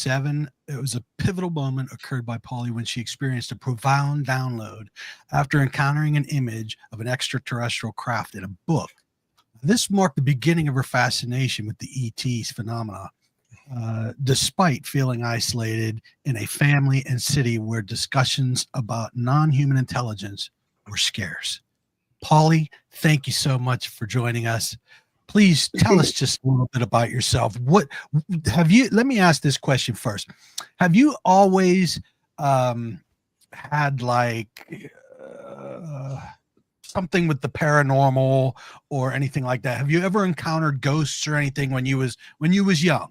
1987, it was a pivotal moment occurred by Polly when she experienced a profound download after encountering an image of an extraterrestrial craft in a book. This marked the beginning of her fascination with the ET's phenomena, despite feeling isolated in a family and city where discussions about non human intelligence were scarce. Polly, thank you so much for joining us. Please tell us just a little bit about yourself. What have you? Let me ask this question first. Have you always had like something with the paranormal or anything like that? Have you ever encountered ghosts or anything when you was young?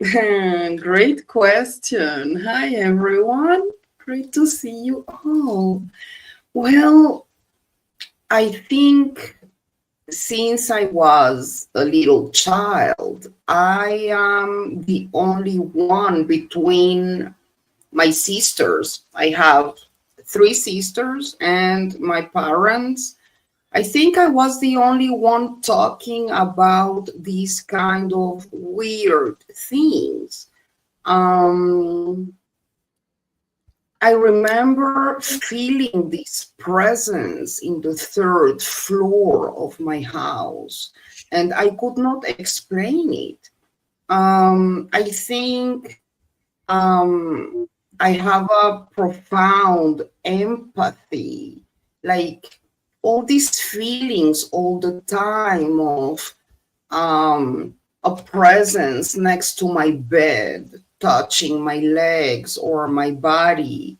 Great question. Hi, everyone. Great to see you all. Well, I think since I was a little child, I am the only one between my sisters. I have three sisters and my parents. I think I was the only one talking about these kind of weird things. Um, I remember feeling this presence in the third floor of my house, and I could not explain it. I think um, I have a profound empathy, like all these feelings all the time of a presence next to my bed, touching my legs or my body.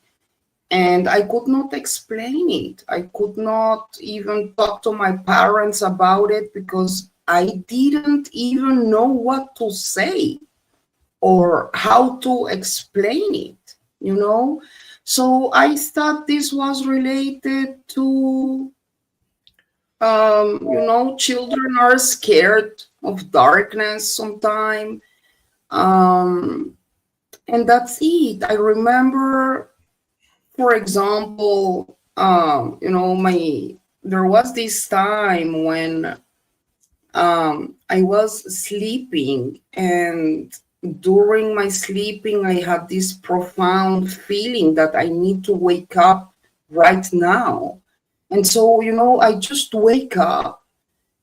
And I could not explain it. I could not even talk to my parents about it because I didn't even know what to say or how to explain it, you know? So I thought this was related to, children are scared of darkness sometimes. Um, and that's it. I remember, for example, there was this time when I was sleeping, and during my sleeping, I had this profound feeling that I need to wake up right now. And so, I just wake up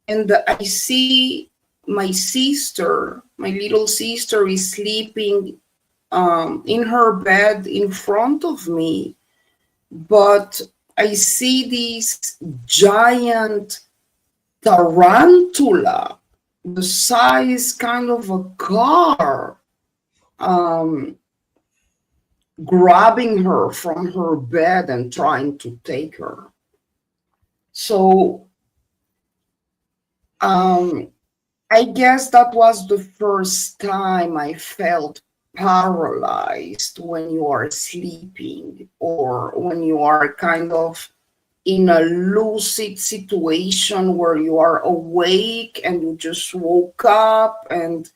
and I see my little sister is sleeping in her bed in front of me, but I see this giant tarantula, the size kind of a car, um, grabbing her from her bed and trying to take her. So um, I guess that was the first time I felt paralyzed when you are sleeping or when you are kind of in a lucid situation where you are awake and you just woke up and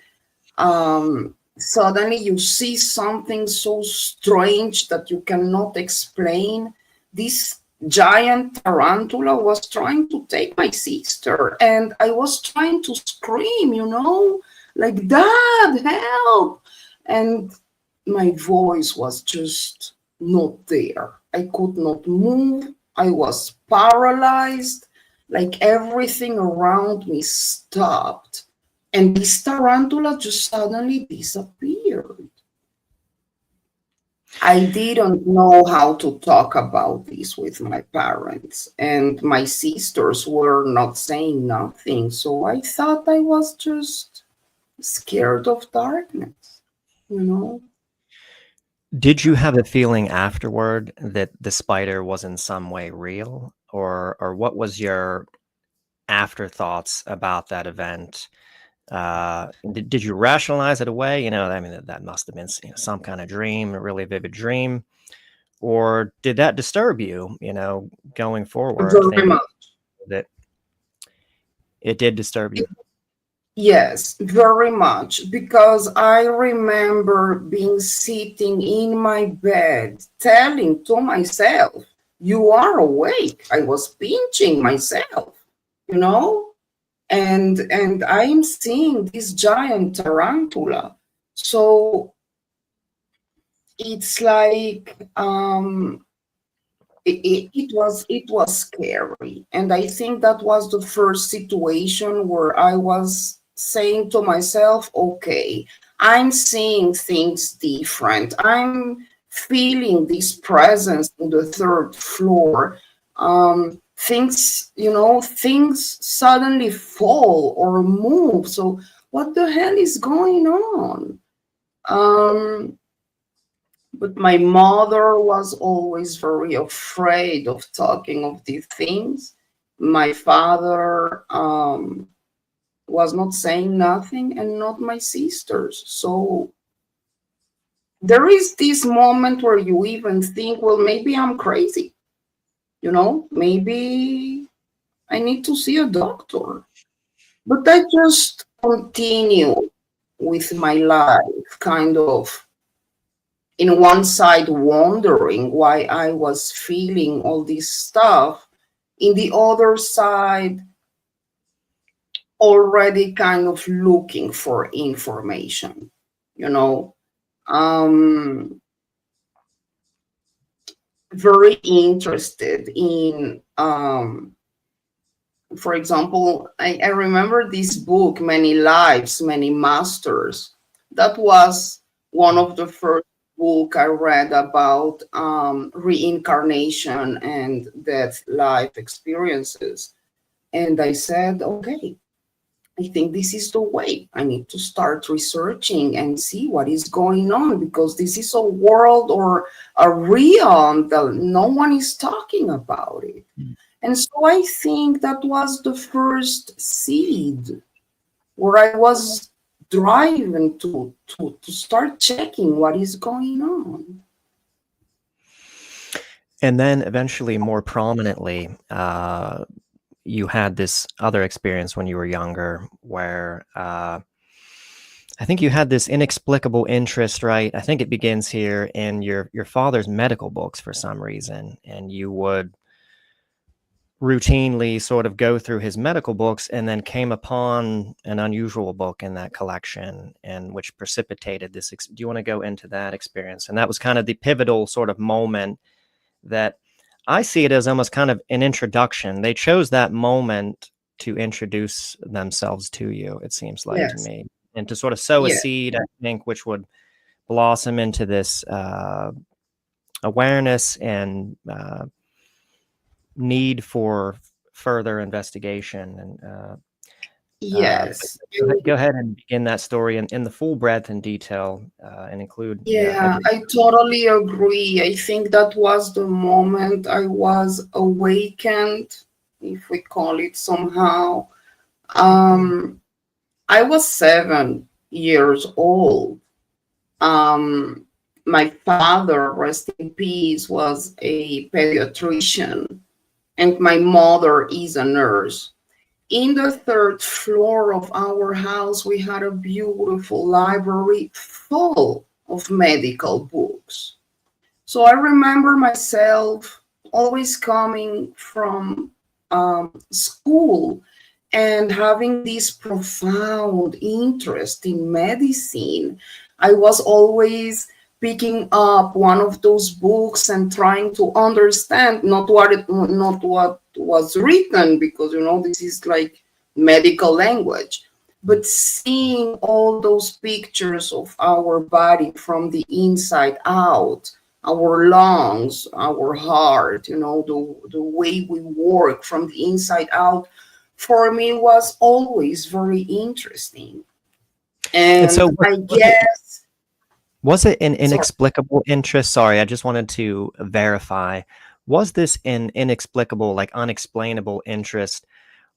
suddenly you see something so strange that you cannot explain. This giant tarantula was trying to take my sister, and I was trying to scream, like, Dad, help! And my voice was just not there. I could not move. I was paralyzed, like everything around me stopped. And this tarantula just suddenly disappeared. I didn't know how to talk about this with my parents, and my sisters were not saying nothing. So I thought I was just scared of darkness, you know? Did you have a feeling afterward that the spider was in some way real, or what was your afterthoughts about that event? Did you rationalize it away? I mean, that must have been some kind of dream, a really vivid dream, or did that disturb you? Going forward, Very thinking much. that it did disturb you. Yes, very much. Because I remember being sitting in my bed, telling to myself, you are awake. I was pinching myself, you know? And I'm seeing this giant tarantula. So it's like it was scary, and I think that was the first situation where I was saying to myself, okay, I'm seeing things different, I'm feeling this presence in the third floor. Things, things suddenly fall or move, so what the hell is going on? But my mother was always very afraid of talking of these things. My father was not saying nothing, and not my sisters. So there is this moment where you even think, well, maybe I'm crazy. Maybe I need to see a doctor. But I just continue with my life, kind of in one side wondering why I was feeling all this stuff, in the other side already kind of looking for information, you know. Very interested in, for example, I remember this book, Many Lives, Many Masters. That was one of the first book I read about reincarnation and death life experiences. And I said, okay, I think this is the way. I need to start researching and see what is going on, because this is a world or a realm that no one is talking about it. And so I think that was the first seed where I was driving to start checking what is going on. And then eventually, more prominently, you had this other experience when you were younger where I think you had this inexplicable interest, right? I think it begins here in your father's medical books for some reason, and you would routinely sort of go through his medical books and then came upon an unusual book in that collection, and which precipitated this. Do you want to go into that experience? And that was kind of the pivotal sort of moment that I see it as almost kind of an introduction. They chose that moment to introduce themselves to you, it seems like to Yes. me, and to sort of sow a Yes. seed, I think, which would blossom into this awareness and need for further investigation. And Yes. go ahead and begin that story in the full breadth and detail, and include Yeah, I totally agree. I think that was the moment I was awakened, if we call it somehow. I was 7 years old. My father, rest in peace, was a pediatrician, and my mother is a nurse. In the third floor of our house, we had a beautiful library full of medical books. So I remember myself always coming from school and having this profound interest in medicine. I was always picking up one of those books and trying to understand not what was written, because this is like medical language, but seeing all those pictures of our body from the inside out, our lungs, our heart, the way we work from the inside out, for me was always very interesting. And so I guess, was it an inexplicable interest? Sorry, I just wanted to verify. Was this an inexplicable, like unexplainable interest,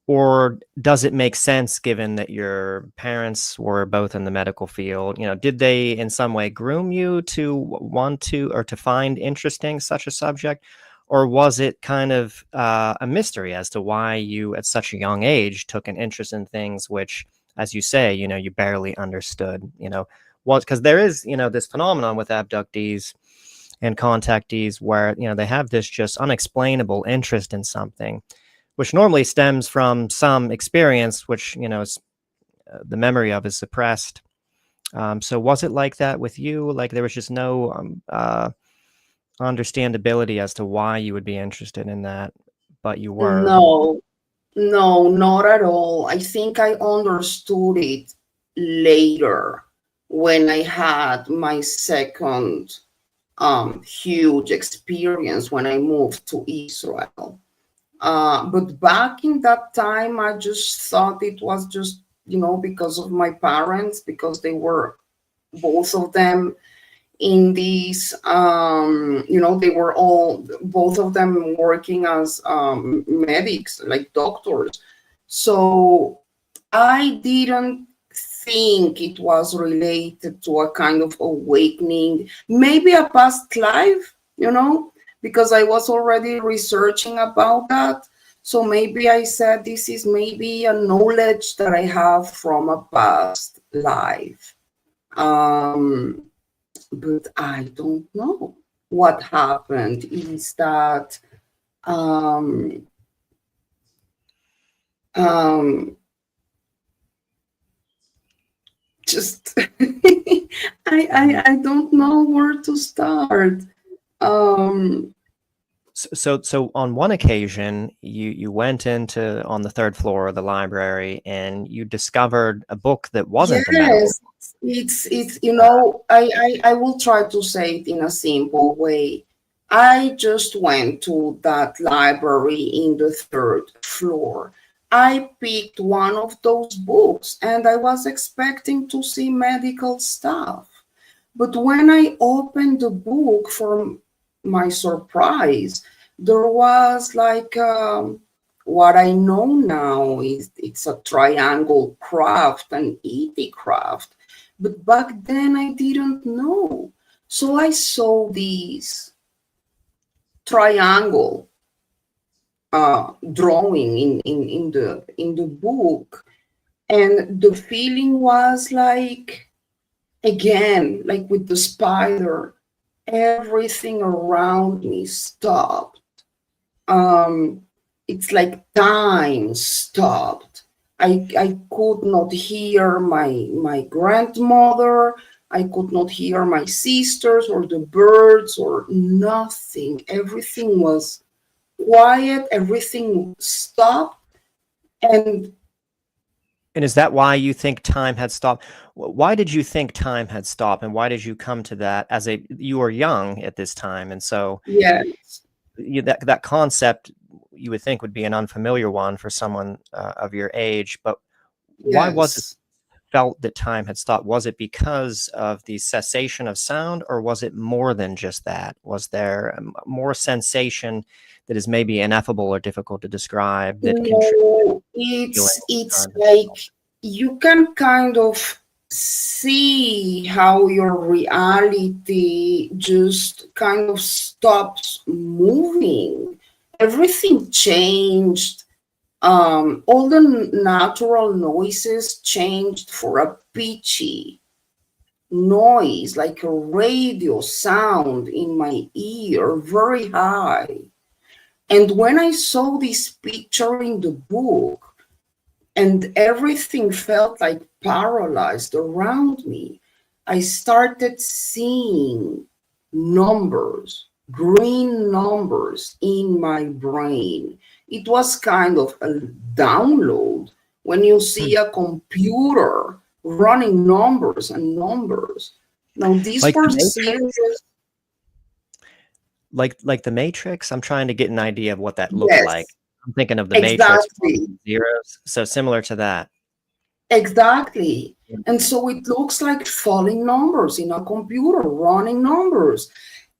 or does it make sense given that your parents were both in the medical field? Did they in some way groom you to want to or to find interesting such a subject? Or was it kind of a mystery as to why you at such a young age took an interest in things which, as you say, you barely understood, because there is, this phenomenon with abductees and contactees where, they have this just unexplainable interest in something, which normally stems from some experience, which, the memory of is suppressed. So was it like that with you? Like there was just no understandability as to why you would be interested in that, but you were. No, no, not at all. I think I understood it later when I had my second huge experience when I moved to Israel. But back in that time, I just thought it was just, because of my parents, because they were both of them in these, they were all, both of them working as medics, like doctors. So I didn't think it was related to a kind of awakening, maybe a past life, because I was already researching about that. So maybe I said this is maybe a knowledge that I have from a past life. But I don't know. What happened is that um, um, just I don't know where to start. So on one occasion, you went into on the third floor of the library and you discovered a book that wasn't a medical. Yes, it's I will try to say it in a simple way. I just went to that library in the third floor. I picked one of those books and I was expecting to see medical stuff. But when I opened the book, for my surprise, there was like what I know now is it's a triangle craft, an ET craft. But back then I didn't know. So I saw these triangle drawing in the book, and the feeling was like, again, like with the spider, everything around me stopped. It's like time stopped. I could not hear my grandmother. I could not hear my sisters or the birds or nothing. Everything was quiet. Everything stopped. And And is that why you think time had stopped? Why did you think time had stopped, and why did you come to that as you were young at this time, and so yes, that concept you would think would be an unfamiliar one for someone of your age, but why was it yes. felt that time had stopped? Was it because of the cessation of sound, or was it more than just that? Was there more sensation that is maybe ineffable or difficult to describe that contributed No, to feeling it's time had like stopped? you can kind of see how your reality just kind of stops moving. Everything changed. All the natural noises changed for a pitchy noise, like a radio sound in my ear, very high. And when I saw this picture in the book, and everything felt like paralyzed around me, I started seeing numbers, green numbers in my brain. It was kind of a download when you see a computer running numbers and numbers. Now, these Like were the Matrix? serious. Like the Matrix? I'm trying to get an idea of what that looked like. Yes, I'm thinking of the Matrix exactly. zeros, so similar to that. Exactly. And so it looks like falling numbers in a computer, running numbers.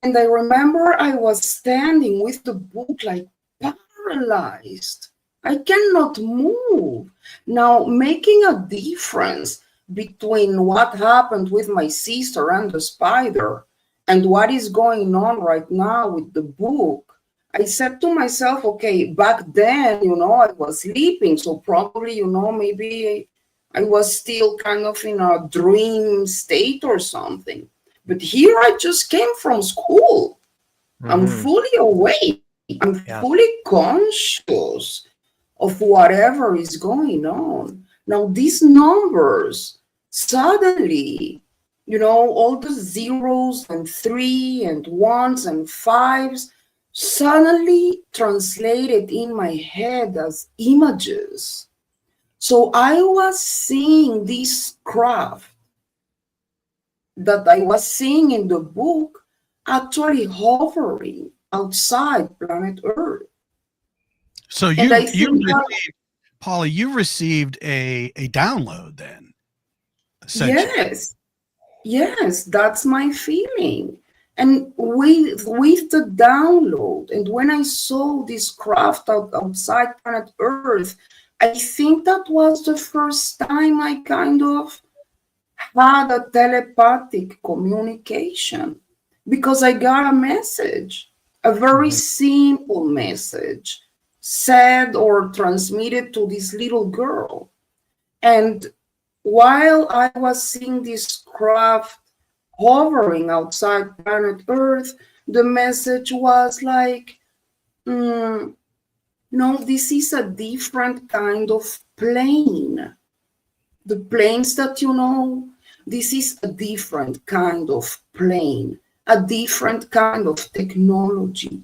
And I remember I was standing with the book like paralyzed. I cannot move. Now, making a difference between what happened with my sister and the spider and what is going on right now with the book, I said to myself, okay, back then, I was sleeping. So probably, maybe I was still kind of in a dream state or something. But here I just came from school. I'm Mm-hmm. fully awake. I'm Yeah. fully conscious of whatever is going on. Now, these numbers suddenly you know, all the zeros and 3 and 1s and 5s suddenly translated in my head as images. So I was seeing this craft that I was seeing in the book actually hovering outside planet Earth. So And I you think that, received, Polly, you received a download then, essentially. yes, that's my feeling. And with the download, and when I saw this craft outside planet Earth, I think that was the first time I kind of had a telepathic communication, because I got a message, a very Mhm. simple message, said or transmitted to this little girl. And while I was seeing this craft hovering outside planet Earth, the message was like, no, this is a different kind of plane. The planes that you know, this is a different kind of plane, a different kind of technology.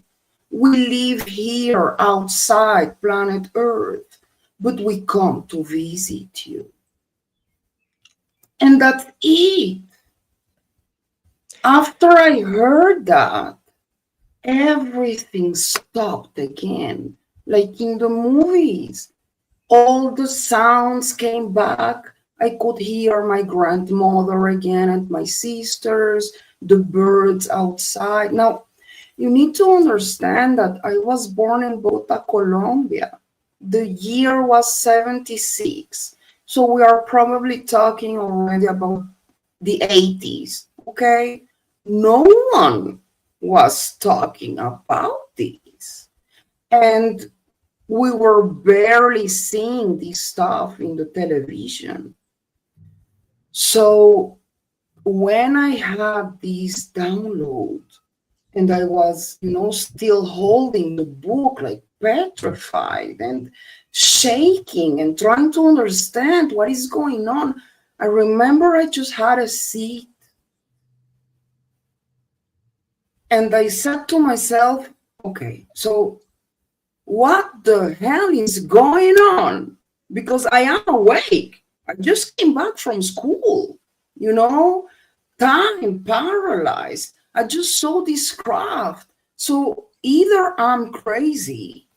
We live here outside planet Earth, but we come to visit you. And that's it. After I heard that, everything stopped again, like in the movies. All the sounds came back. I could hear my grandmother again and my sisters, the birds outside. Now, you need to understand that I was born in Bogota, Colombia. The year was 76. So we are probably talking already about the 80s, okay? No one was talking about this. And we were barely seeing this stuff in the television. So when I had this download and I was, you know, still holding the book like petrified and shaking and trying to understand what is going on, I remember I just had a seat and I said to myself, okay, so what the hell is going on? Because I am awake. I just came back from school, you know, time paralyzed. I just saw this craft. So either I'm crazy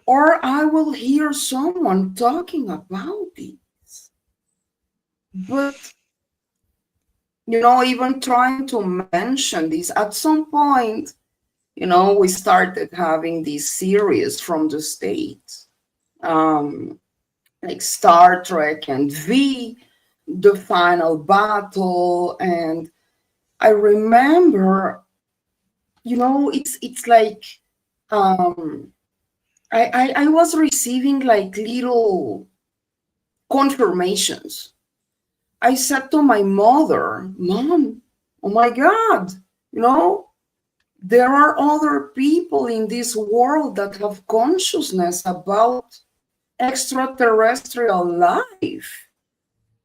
or I will hear someone talking about it. But, you know, even trying to mention this, at some point, you know, we started having these series from the States. Like Star Trek and V, the final battle. And I remember, you know, it's like I was receiving like little confirmations. I said to my mother, Mom, oh my God, you know, there are other people in this world that have consciousness about extraterrestrial life.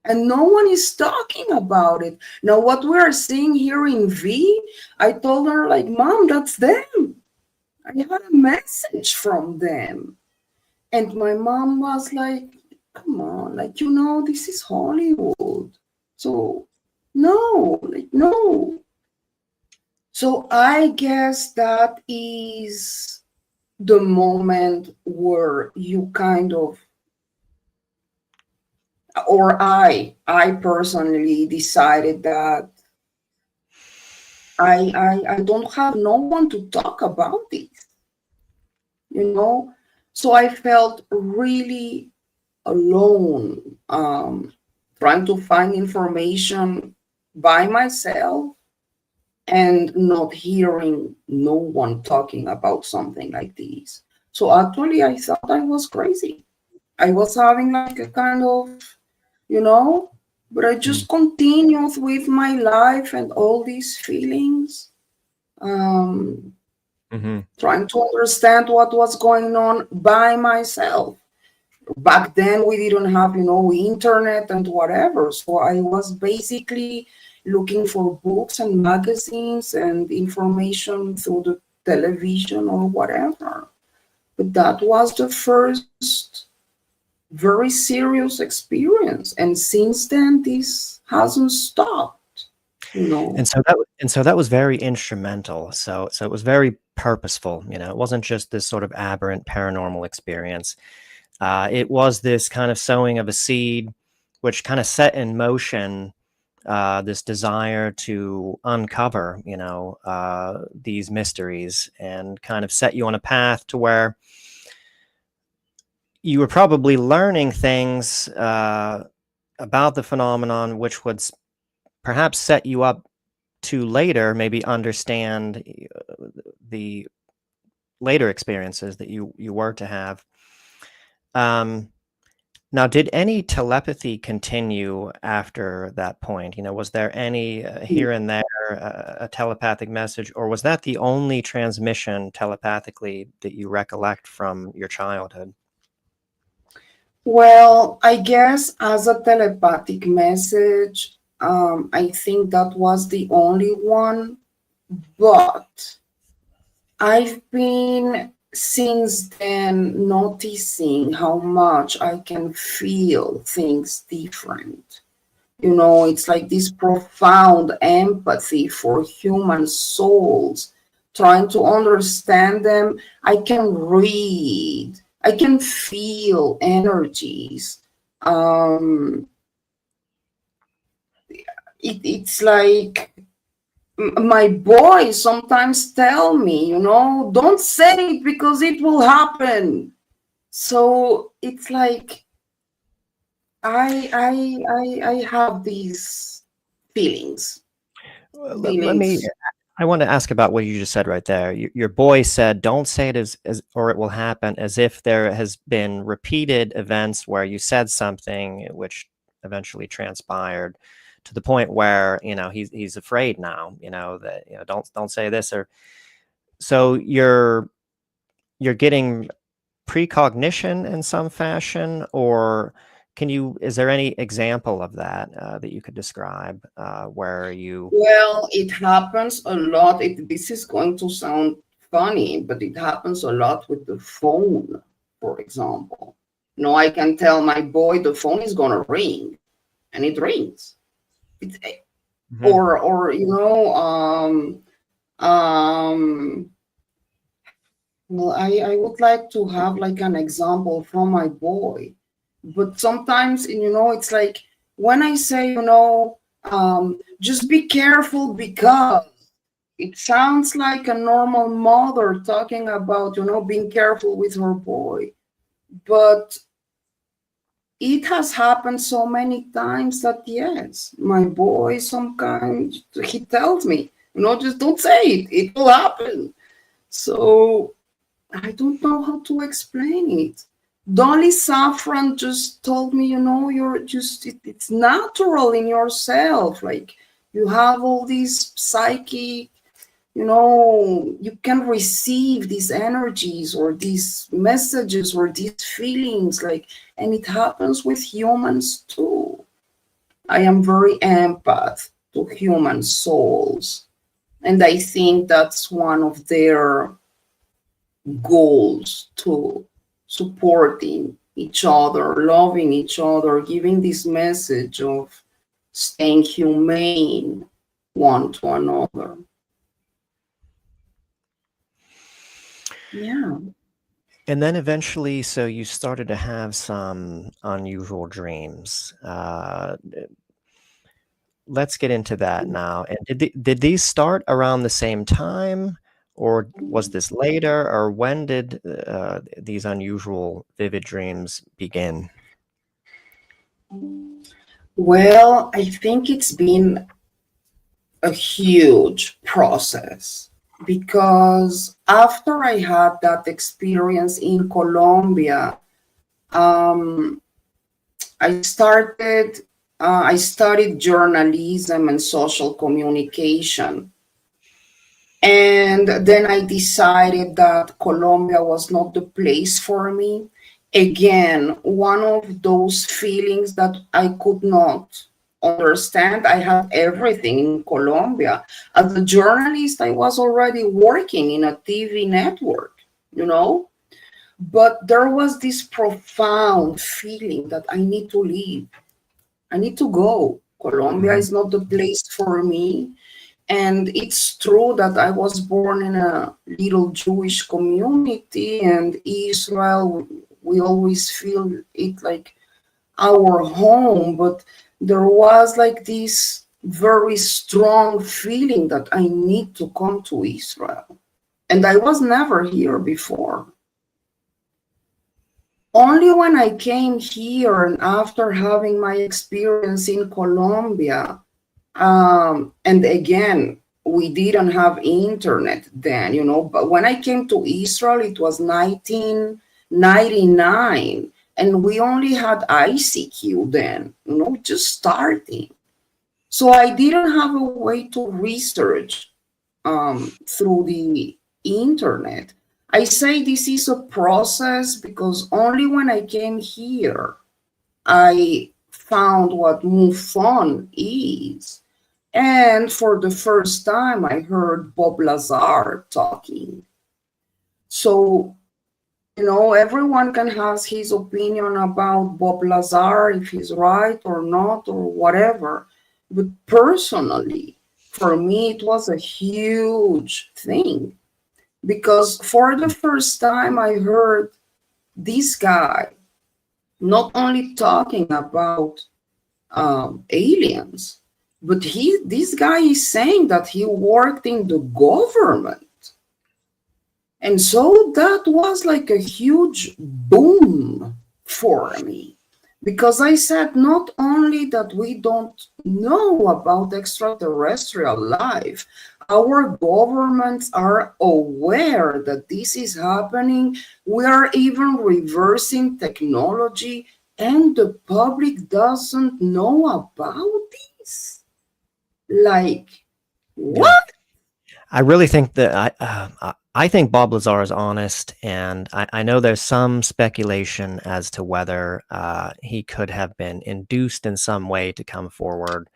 And no one is talking about it. Now, what we are seeing here in V, I told her, like, Mom, that's them. I had a message from them. And my mom was like, come on, like, you know, this is Hollywood. So, no, like, no. So, I guess that is the moment where you kind of, or I personally decided that I don't have no one to talk about this, you know. So I felt really alone, trying to find information by myself and not hearing no one talking about something like this. So actually, I thought I was crazy. I was having like a kind of, you know, but I just continued with my life and all these feelings, um, Mm-hmm. trying to understand what was going on by myself. back then we didn't have, internet and whatever. So I was basically looking for books and magazines and information through the television or whatever. But that was the first very serious experience. And since then, this hasn't stopped, And so that was very instrumental. So it was very purposeful. It wasn't just this sort of aberrant paranormal experience. It was this kind of sowing of a seed, which kind of set in motion this desire to uncover, these mysteries, and kind of set you on a path to where you were probably learning things about the phenomenon, which would perhaps set you up to later maybe understand the later experiences that you were to have. Now, did any telepathy continue after that point? Was there any here and there a telepathic message, or was that the only transmission telepathically that you recollect from your childhood? Well, I guess as a telepathic message, I think that was the only one. But I've been since then noticing how much I can feel things different. It's like this profound empathy for human souls, trying to understand them. I can read, I can feel energies. It's like my boys sometimes tell me, don't say it because it will happen. So it's like I have these feelings. I want to ask about what you just said right there. Your boy said, don't say it as or it will happen, as if there has been repeated events where you said something which eventually transpired to the point where, he's afraid now, that, don't say this. Or so you're getting precognition in some fashion, or is there any example of that that you could describe where you... Well, it happens a lot. This is going to sound funny, but it happens a lot with the phone, for example. I can tell my boy the phone is going to ring, and it rings. Or well, I would like to have like an example from my boy, but sometimes, it's like when I say, just be careful, because it sounds like a normal mother talking about, being careful with her boy. But it has happened so many times that, yes, my boy, he tells me, just don't say it. It will happen. So I don't know how to explain it. Dolly Saffron just told me, you're just, it's natural in yourself. Like you have all these psychic, you can receive these energies or these messages or these feelings, and it happens with humans too. I am very empath to human souls, and I think that's one of their goals too, supporting each other, loving each other, giving this message of staying humane one to another. Yeah. And then eventually, so you started to have some unusual dreams. Let's get into that now. And did these start around the same time, or was this later, or when did these unusual vivid dreams begin? Well, I think it's been a huge process, because after I had that experience in Colombia, I studied journalism and social communication. And then I decided that Colombia was not the place for me. again, one of those feelings that I could not understand. I had everything in Colombia. As a journalist, I was already working in a TV network, you know, but there was this profound feeling that I need to leave. I need to go. Colombia Mhm. is not the place for me. And it's true that I was born in a little Jewish community, and Israel, we always feel it like our home, but there was like this very strong feeling that I need to come to Israel. And I was never here before. Only when I came here and after having my experience in Colombia, and again, we didn't have internet then, you know, but when I came to Israel, it was 1999, and we only had ICQ then, you know, just starting. So I didn't have a way to research through the internet. I say this is a process because only when I came here, I found what MUFON is. And for the first time, I heard Bob Lazar talking. So, you know, everyone can have his opinion about Bob Lazar, if he's right or not, or whatever. But personally, for me, it was a huge thing because for the first time, I heard this guy not only talking about aliens, but this guy is saying that he worked in the government. And so that was like a huge boom for me because I said not only that we don't know about extraterrestrial life, our governments are aware that this is happening. We are even reversing technology, and the public doesn't know about this. Like, Yeah. what? I really think that I think Bob Lazar is honest, and I know there's some speculation as to whether he could have been induced in some way to come forward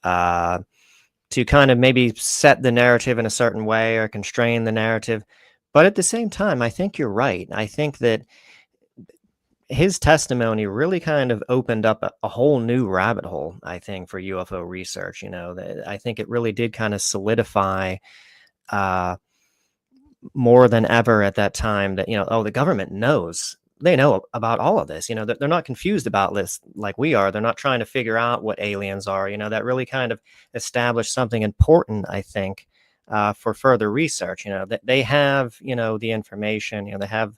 uh, to kind of maybe set the narrative in a certain way or constrain the narrative. But at the same time, I think you're right. I think that his testimony really kind of opened up a whole new rabbit hole, I think, for UFO research. You know, I think it really did kind of solidify uh, more than ever at that time that, you know, oh, the government knows. They know about all of this. You know, they're not confused about this like we are. They're not trying to figure out what aliens are. You know, that really kind of established something important, I think, for further research. You know, that they have, you know, the information. You know, they have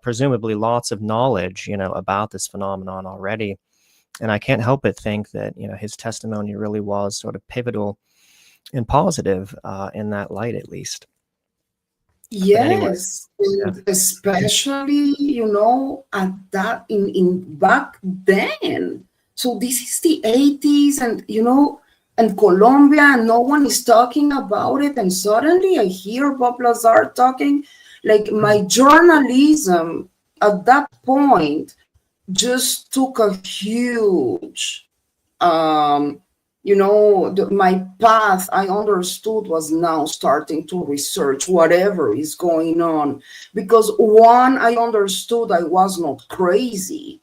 presumably lots of knowledge, you know, about this phenomenon already. And I can't help but think that, you know, his testimony really was sort of pivotal and positive in that light, at least. But anyway, Yes, yeah. and especially, you know, at that in back then. So this is the 80s, and you know, and Colombia, and no one is talking about it. And suddenly I hear Bob Lazar talking. Like my journalism at that point just took a huge you know, my path I understood was now starting to research whatever is going on. Because one, I understood I was not crazy.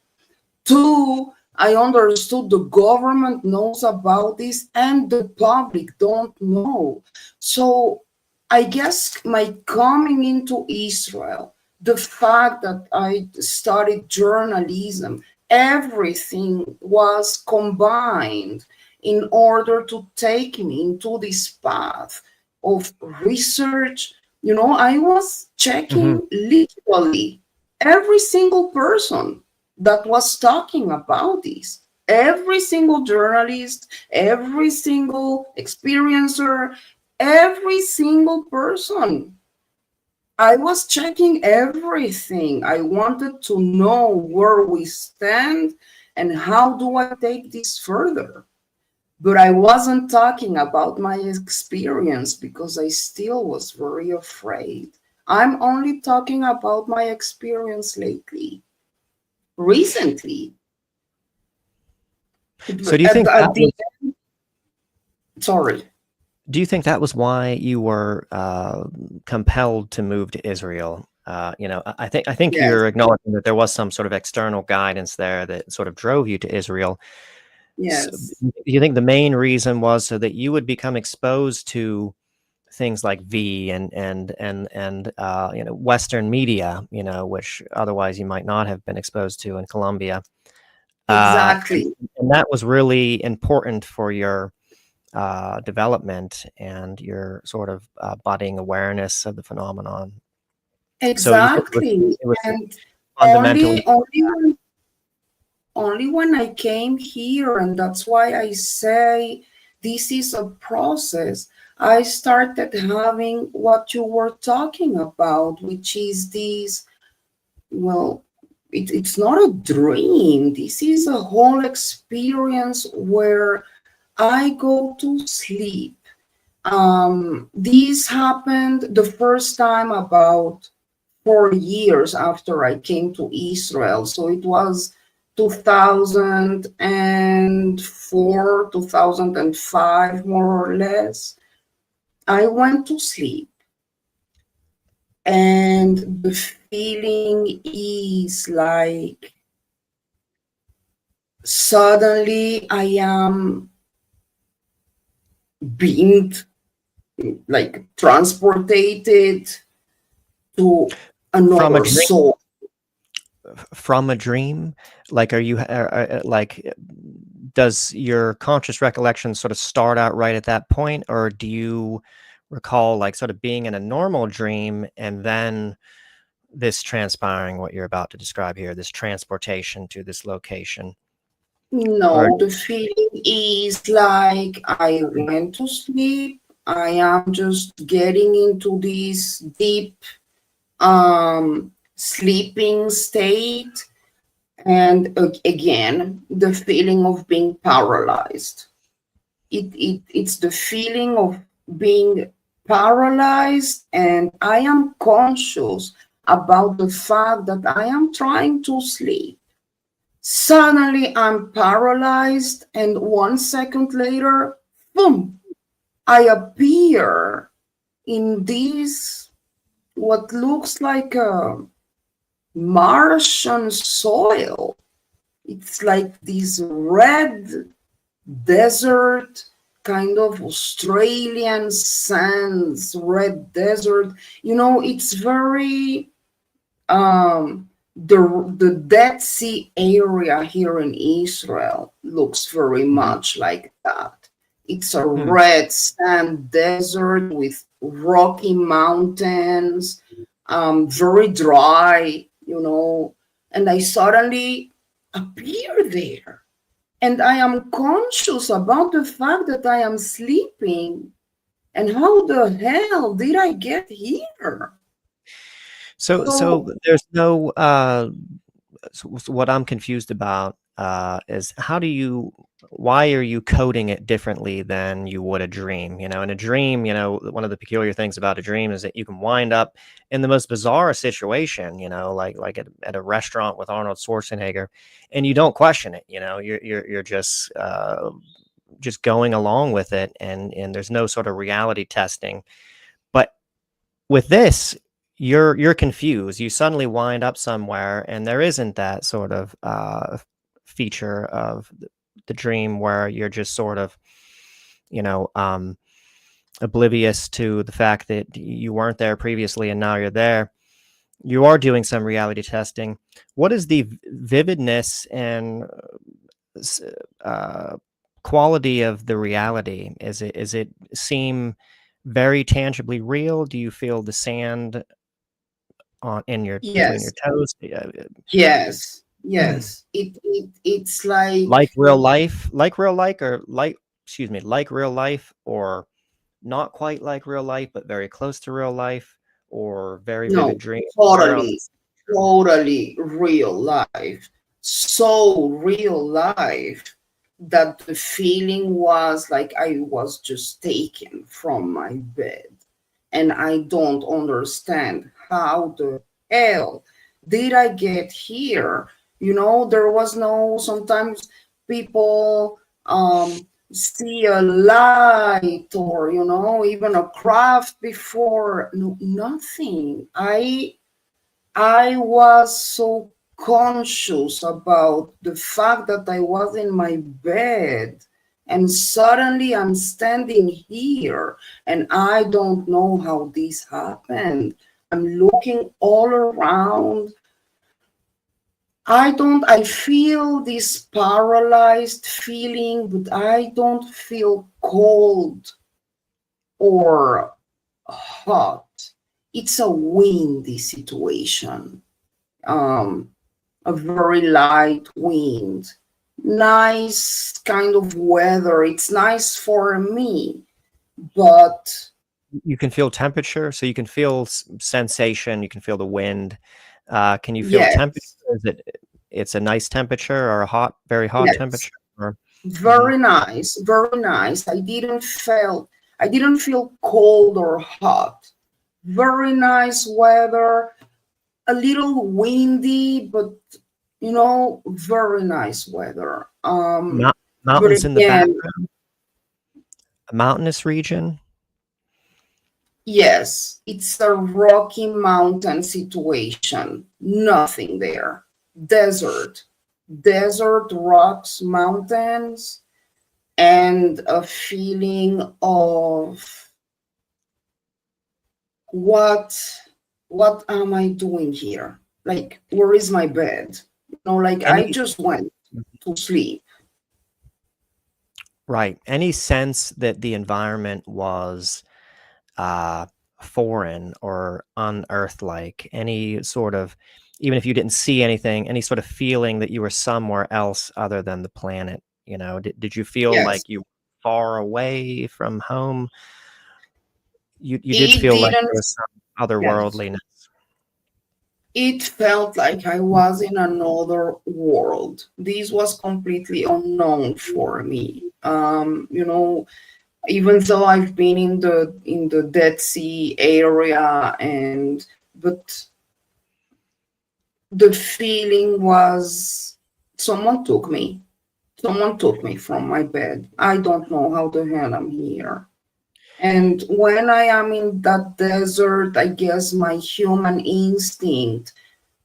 Two, I understood the government knows about this and the public don't know. So I guess my coming into Israel, the fact that I studied journalism, everything was combined in order to take me into this path of research. You know, I was Hmm. checking literally every single person that was talking about this. Every single journalist, every single experiencer, every single person. I was checking everything. I wanted to know where we stand and how do I take this further. But I wasn't talking about my experience because I still was very afraid. I'm only talking about my experience lately. recently. So do you think that was, Sorry. do you think that was why you were compelled to move to Israel? You know, I think Yes. you're acknowledging that there was some sort of external guidance there that sort of drove you to Israel. So, Yes. do you think the main reason was so that you would become exposed to things like V and you know, Western media, you know, which otherwise you might not have been exposed to in Colombia, Exactly. and that was really important for your development and your sort of budding awareness of the phenomenon. So you think Exactly. it was And fundamentally only when I came here, and that's why I say this is a process. I started having what you were talking about, which is this, well, it's not a dream. This is a whole experience where I go to sleep. This happened the first time about 4 years after I came to Israel. So it was 2004, 2005, more or less. I went to sleep, and the feeling is like suddenly I am beamed, like transported to from a another dream. soul. From a dream, like, are you like, does your conscious recollection sort of start out right at that point, or do you recall like sort of being in a normal dream and then this transpiring what you're about to describe here, this transportation to this location? Or No, the feeling is like I went to sleep. I am just getting into this deep sleeping state. And again, the feeling of being paralyzed. It's the feeling of being paralyzed, and I am conscious about the fact that I am trying to sleep. Suddenly I'm paralyzed, and 1 second later, boom, I appear in this what looks like a Martian soil. It's like this red desert, kind of Australian sands, red desert. You know, it's very the Dead Sea area here in Israel looks very Mhm. much like that. It's a Hmm. red sand desert with rocky mountains, very dry, you know, and I suddenly appear there. And I am conscious about the fact that I am sleeping. And how the hell did I get here? So So, there's no so what I'm confused about is why are you coding it differently than you would a dream? You know, in a dream, you know, one of the peculiar things about a dream is that you can wind up in the most bizarre situation, you know, like at a restaurant with Arnold Schwarzenegger, and you don't question it. You know, you're just going along with it, and there's no sort of reality testing. But with this, you're confused. You suddenly wind up somewhere, and there isn't that sort of feature of the dream where you're just sort of, you know, oblivious to the fact that you weren't there previously and now you're there. You are doing some reality testing. What is the vividness and uh, quality of the reality? Is it seem very tangibly real? Do you feel the sand on in your between your yes, toes? yes, yes. It's Like like, real life, like real life, or like, excuse me, like real life, or not quite like real life, but very close to real life, or very vivid no, dream, somewhere on the totally, totally real life. So real life that the feeling was like I was just taken from my bed. And I don't understand how the hell did I get here? You know, there was no, sometimes people see a light or, you know, even a craft before. No, nothing. I was so conscious about the fact that I was in my bed and suddenly I'm standing here and I don't know how this happened. I'm looking all around. I feel this paralyzed feeling, but I don't feel cold or hot. It's a windy situation. Um, a very light wind, nice kind of weather. It's nice for me, but You can feel temperature, so you can feel sensation, you can feel the wind. Can you feel temperature? yes, Is it's a nice temperature or a hot, very hot yes, temperature? Or Mhm. very nice, very nice. I didn't feel cold or hot. Very nice weather, a little windy, but you know, very nice weather. Mou But mountains in the again, background, a mountainous region? yes, it's a Rocky Mountain situation. Nothing there. Desert. Desert, rocks, mountains, and a feeling of what what am I doing here? Like, where is my bed? You know, like I Any just went to sleep. Right. Any sense that the environment was uh, foreign or unearth-like? Any sort of, even if you didn't see anything, any sort of feeling that you were somewhere else other than the planet? You know, did you feel Yes. like you were far away from home? You did It feel like there didn't, was some yes. otherworldliness. It felt like I was in another world. This was completely unknown for me. You know, even though I've been in the Dead Sea area, and but the feeling was someone took me. Someone took me from my bed. I don't know how the hell I'm here. And when I am in that desert, I guess my human instinct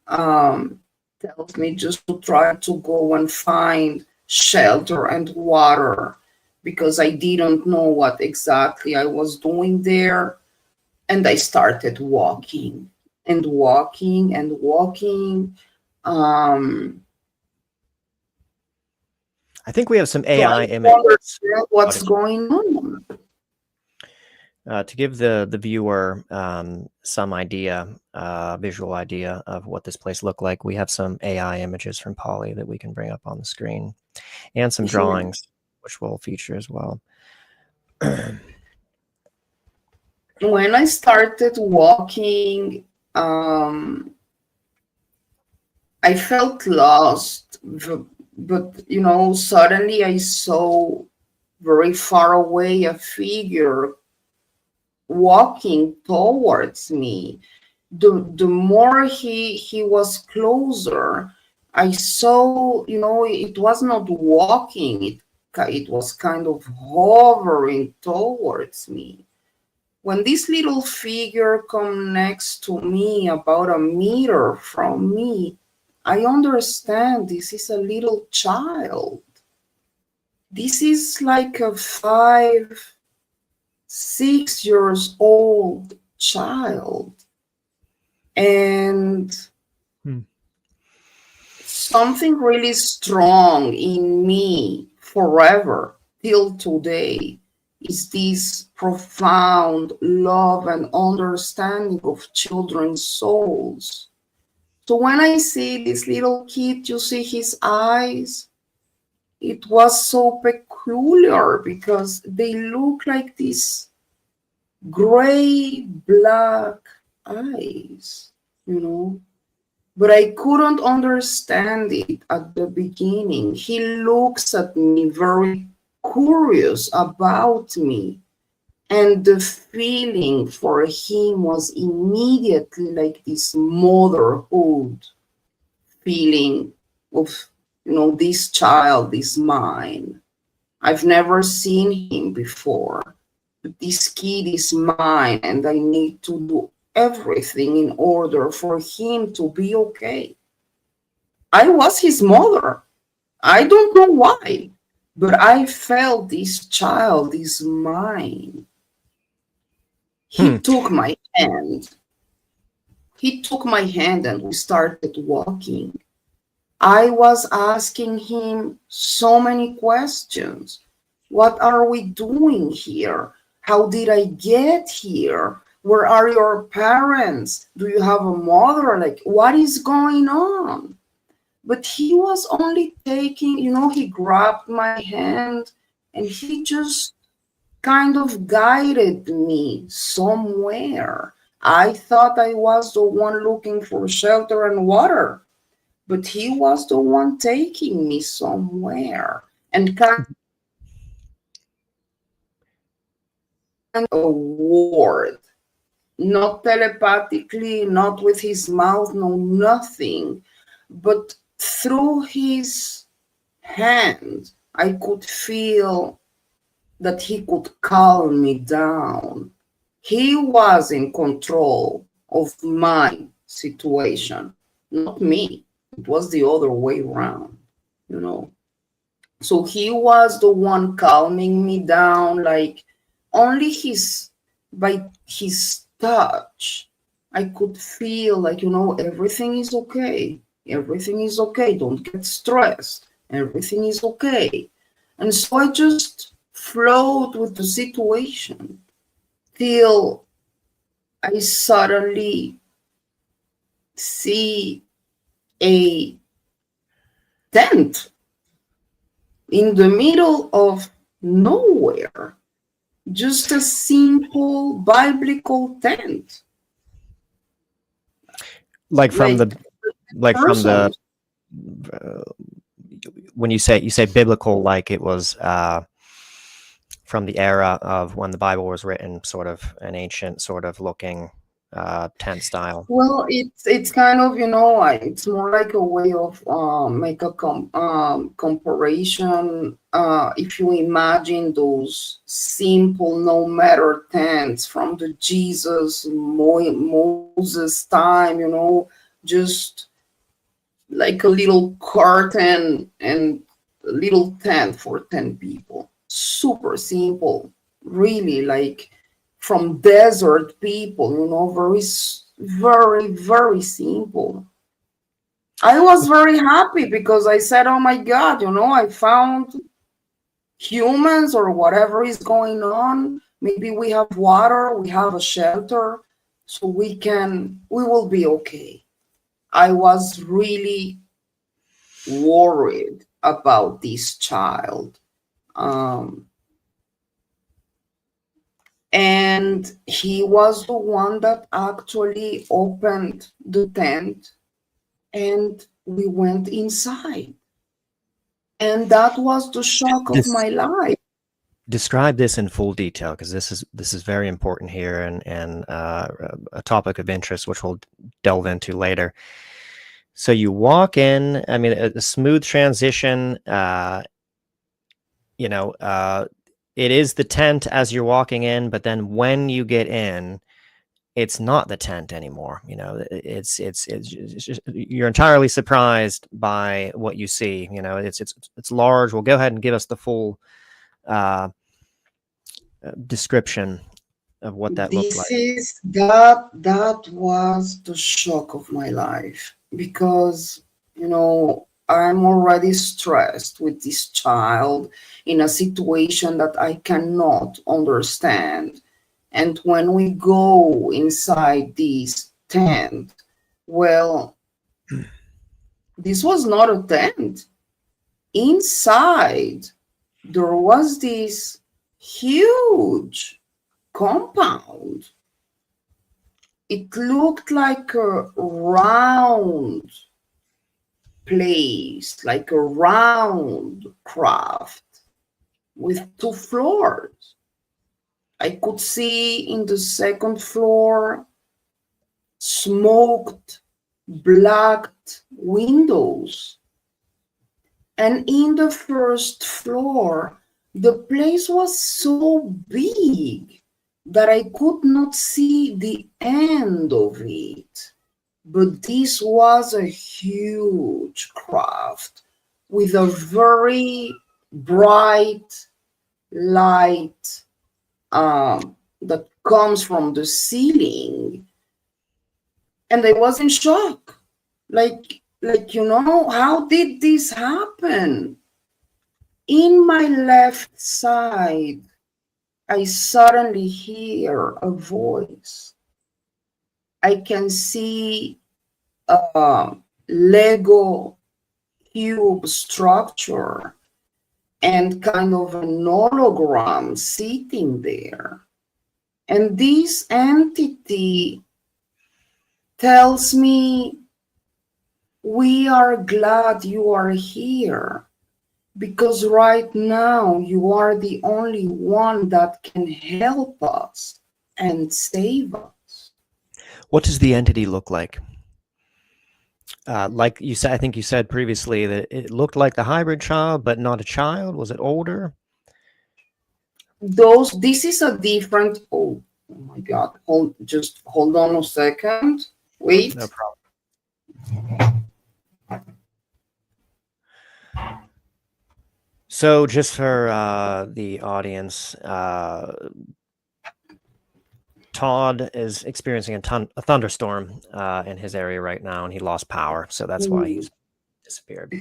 um, tells me just to try to go and find shelter and water because I didn't know what exactly I was doing there. And I started walking and walking and walking, I think we have some AI trying to images. understand what's going on. To give the viewer some idea, visual idea of what this place looked like, we have some AI images from Polly that we can bring up on the screen, and some Yeah. drawings, which will feature as well. When I started walking, I felt lost, but you know, suddenly I saw very far away a figure walking towards me. The more he was closer, I saw, you know, it was not walking, it was kind of hovering towards me. When this little figure come next to me, about a meter from me, I understand this is a little child. This is like a 5, 6 years old child. And Hmm. something really strong in me forever till today is this profound love and understanding of children's souls. So when I see this little kid, you see his eyes, it was so peculiar because they look like these gray black eyes, you know. But I couldn't understand it at the beginning. He looks at me very curious about me. And the feeling for him was immediately like this motherhood feeling. of, this child is mine. I've never seen him before. But this kid is mine, and I need to do everything in order for him to be okay. I was his mother. I don't know why, but I felt this child is mine. He took my hand. He took my hand and we started walking. I was asking him so many questions. What are we doing here? How did I get here? Where are your parents? Do you have a mother? Like, what is going on? But he was only taking, he grabbed my hand and he just kind of guided me somewhere. I thought I was the one looking for shelter and water, but he was the one taking me somewhere and kind of a word, not telepathically, not with his mouth, no, nothing, but through his hand, I could feel that he could calm me down. He was in control of my situation, not me. It was the other way around, you know. So he was the one calming me down, like only by his touch, I could feel like, everything is okay. Everything is okay. Don't get stressed. Everything is okay. And so I just flowed with the situation till I suddenly see a tent in the middle of nowhere, just a simple biblical tent. Like from the person. When you say biblical, like it was from the era of when the Bible was written, sort of an ancient sort of looking tent style. Well, it's kind of, it's more like a way of make a comparison. If you imagine those simple no matter tents from the Jesus Moses time, just like a little curtain and a little tent for 10 people. Super simple, really, like from desert people, very, very, very simple. I was very happy because I said, oh my God, I found humans or whatever is going on. Maybe we have water, we have a shelter, so we will be okay. I was really worried about this child. And he was the one that actually opened the tent and we went inside. And that was the shock of my life. Describe this in full detail, because this is very important here and a topic of interest, which we'll delve into later. So you walk in, I mean, a smooth transition, it is the tent as you're walking in, but then when you get in, it's not the tent anymore. It's just, you're entirely surprised by what you see. It's large. Well, go ahead and give us the full description of what that looked like. That was the shock of my life because, I'm already stressed with this child in a situation that I cannot understand. And when we go inside this tent, well, this was not a tent. Inside, there was this huge compound. It looked like a round place, like a round craft with 2 floors. I could see in the second floor smoked, black windows And in the first floor, the place was so big that I could not see the end of it. But this was a huge craft with a very bright light that comes from the ceiling. And I was in shock. How did this happen? In my left side, I suddenly hear a voice. I can see a Lego cube structure and kind of an hologram sitting there. And this entity tells me, we are glad you are here because right now you are the only one that can help us and save us. What does the entity look like? Like you said, I think you said previously that it looked like the hybrid child, but not a child. Was it older? This is a different, oh my God, just hold on a second. Wait. No problem. So just for the audience, Todd is experiencing a thunderstorm in his area right now, and he lost power, so that's why he's disappeared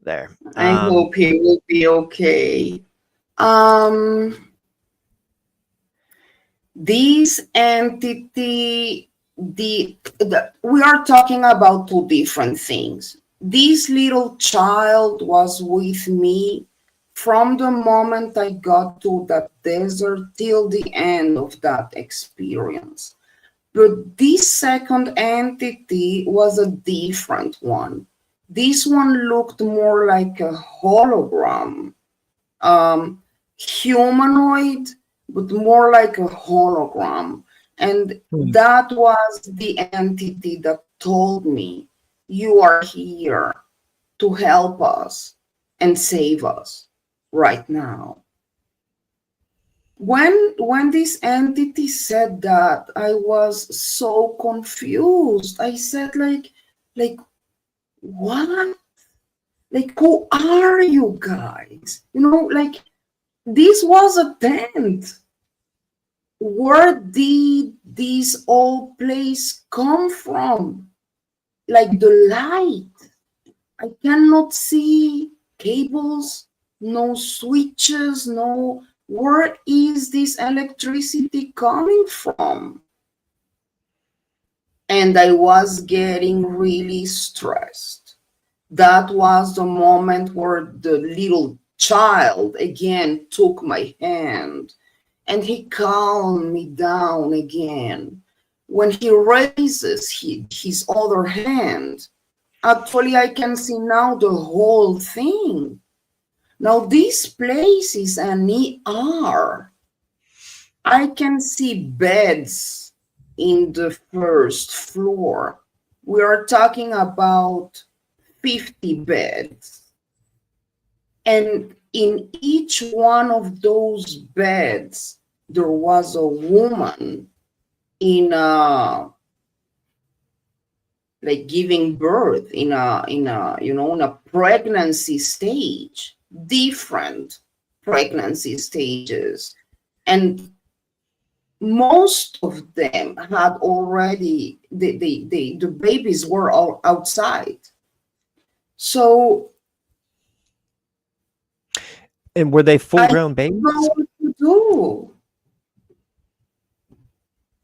there. I hope he will be okay. This entity, we are talking about two different things. This little child was with me from the moment I got to that desert till the end of that experience. But this second entity was a different one. This one looked more like a hologram, humanoid, but more like a hologram. And that was the entity that told me, you are here to help us and save us right now. When this entity said that, I was so confused. I said like what? Like, who are you guys? Like, this was a tent. Where did this old place come from? Like the light. I cannot see cables, no switches, no. Where is this electricity coming from? And I was getting really stressed. That was the moment where the little child again took my hand and he calmed me down again. When he raises his other hand, actually I can see now the whole thing. Now this place is an ER. I can see beds in the first floor. We are talking about 50 beds. And in each one of those beds, there was a woman in a, like, giving birth in a pregnancy stage, different pregnancy stages. And most of them had already, the babies were all outside. So, and were they full-grown babies? I don't know what to do.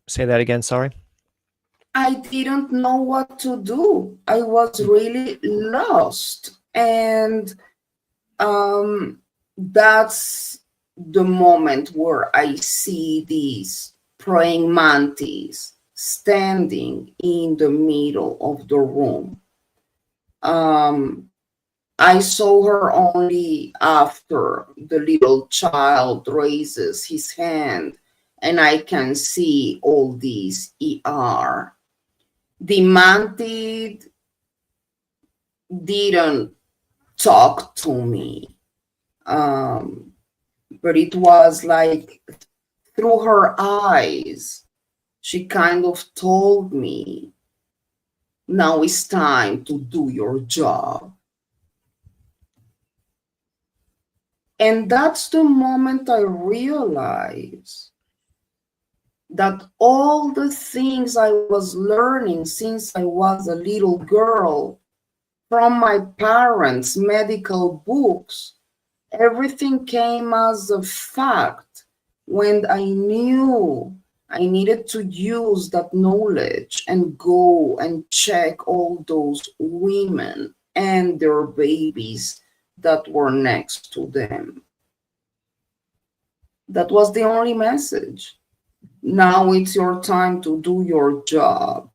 Say that again, sorry. I didn't know what to do. I was really lost. And that's the moment where I see these praying mantis standing in the middle of the room. I saw her only after the little child raises his hand and I can see all these ER. The mantid didn't talk to me. But it was like through her eyes, she kind of told me, now it's time to do your job. And that's the moment I realized that all the things I was learning since I was a little girl from my parents' medical books, everything came as a fact when I knew I needed to use that knowledge and go and check all those women and their babies that were next to them. That was the only message. Now it's your time to do your job.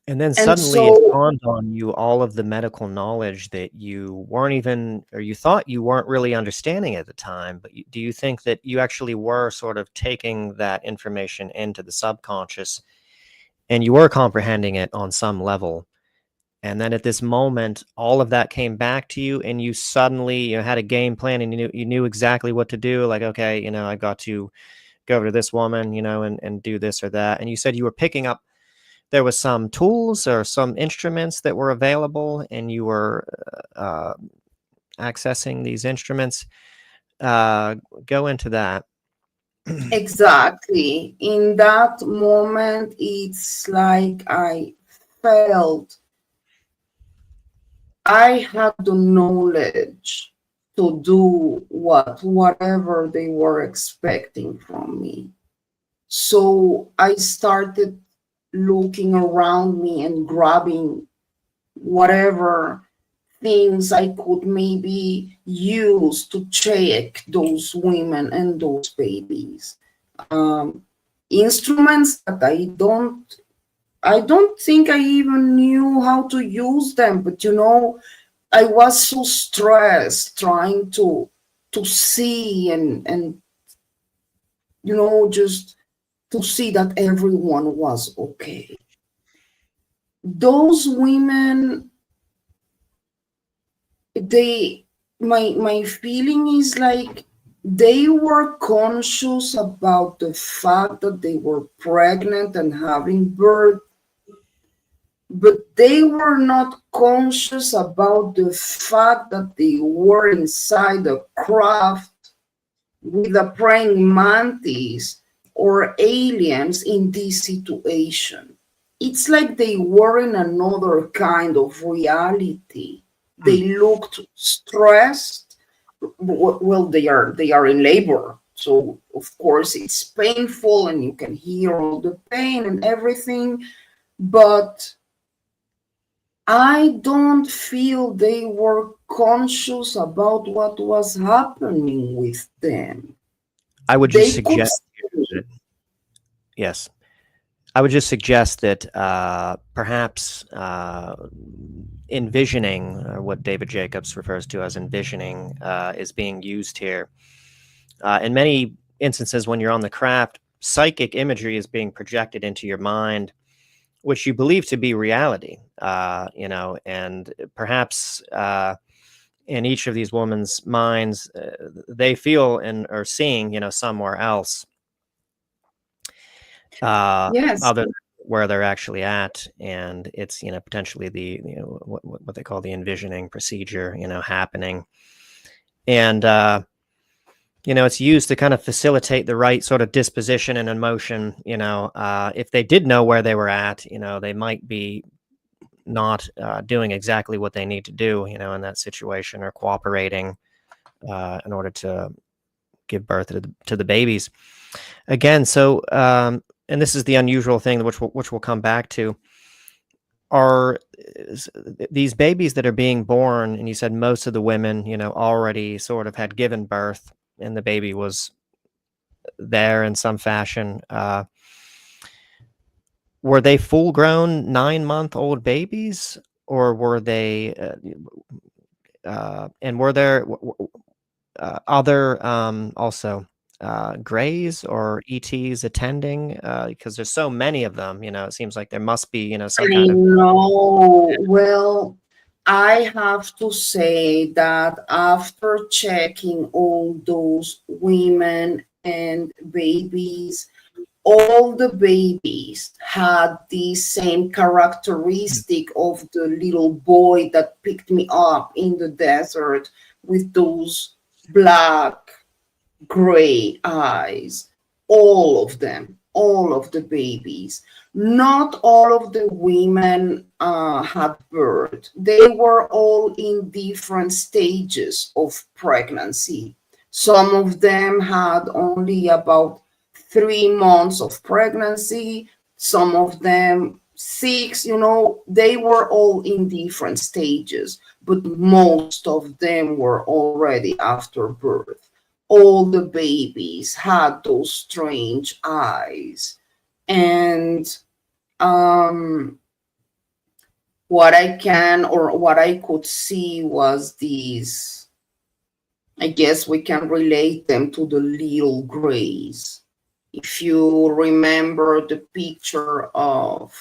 And then And suddenly it so, dawned on you all of the medical knowledge that you weren't even, or you thought you weren't really understanding at the time. But do you think that you actually were sort of taking that information into the subconscious and you were comprehending it on some level? And then at this moment, all of that came back to you, and you suddenly, had a game plan, and you knew exactly what to do. Like, okay, I've got to go over to this woman, and do this or that. And you said you were picking up, there was some tools or some instruments that were available, and you were accessing these instruments. Go into that. exactly, in that moment, it's like I felt I had the knowledge to do whatever they were expecting from me. So I started looking around me and grabbing whatever things I could maybe use to check those women and those babies. Instruments that I don't think I even knew how to use them, but I was so stressed trying to see and just to see that everyone was okay. Those women, my feeling is like they were conscious about the fact that they were pregnant and having birth, but they were not conscious about the fact that they were inside a craft with a praying mantis or aliens in this situation. It's like they were in another kind of reality. They looked stressed. Well, they are in labor, so of course it's painful and you can hear all the pain and everything, but I don't feel they were conscious about what was happening with them. I would just They could suggest, see. yes, I would just suggest that perhaps envisioning, what David Jacobs refers to as envisioning, is being used here. In many instances, when you're on the craft, psychic imagery is being projected into your mind, which you believe to be reality, and perhaps in each of these women's minds, they feel and are seeing, somewhere else, Yes. other than where they're actually at, and it's potentially the what they call the envisioning procedure happening, and it's used to kind of facilitate the right sort of disposition and emotion. If they did know where they were at, they might be not doing exactly what they need to do, in that situation, or cooperating in order to give birth to the babies. Again, so and this is the unusual thing, which we'll come back to, are these babies that are being born, and you said most of the women, already sort of had given birth, and the baby was there in some fashion. Were they full-grown 9-month-old babies, or were they? And were there other also Greys or ETs attending? Because there's so many of them. It seems like there must be some I kind of. know. Well, I have to say that after checking all those women and babies, all the babies had the same characteristic of the little boy that picked me up in the desert with those black gray eyes. All of them, all of the babies. Not all of the women had birth. They were all in different stages of pregnancy. Some of them had only about 3 months of pregnancy, some of them 6, they were all in different stages, but most of them were already after birth. All the babies had those strange eyes. And um, what I could see was these, I guess we can relate them to the little grays. If you remember the picture of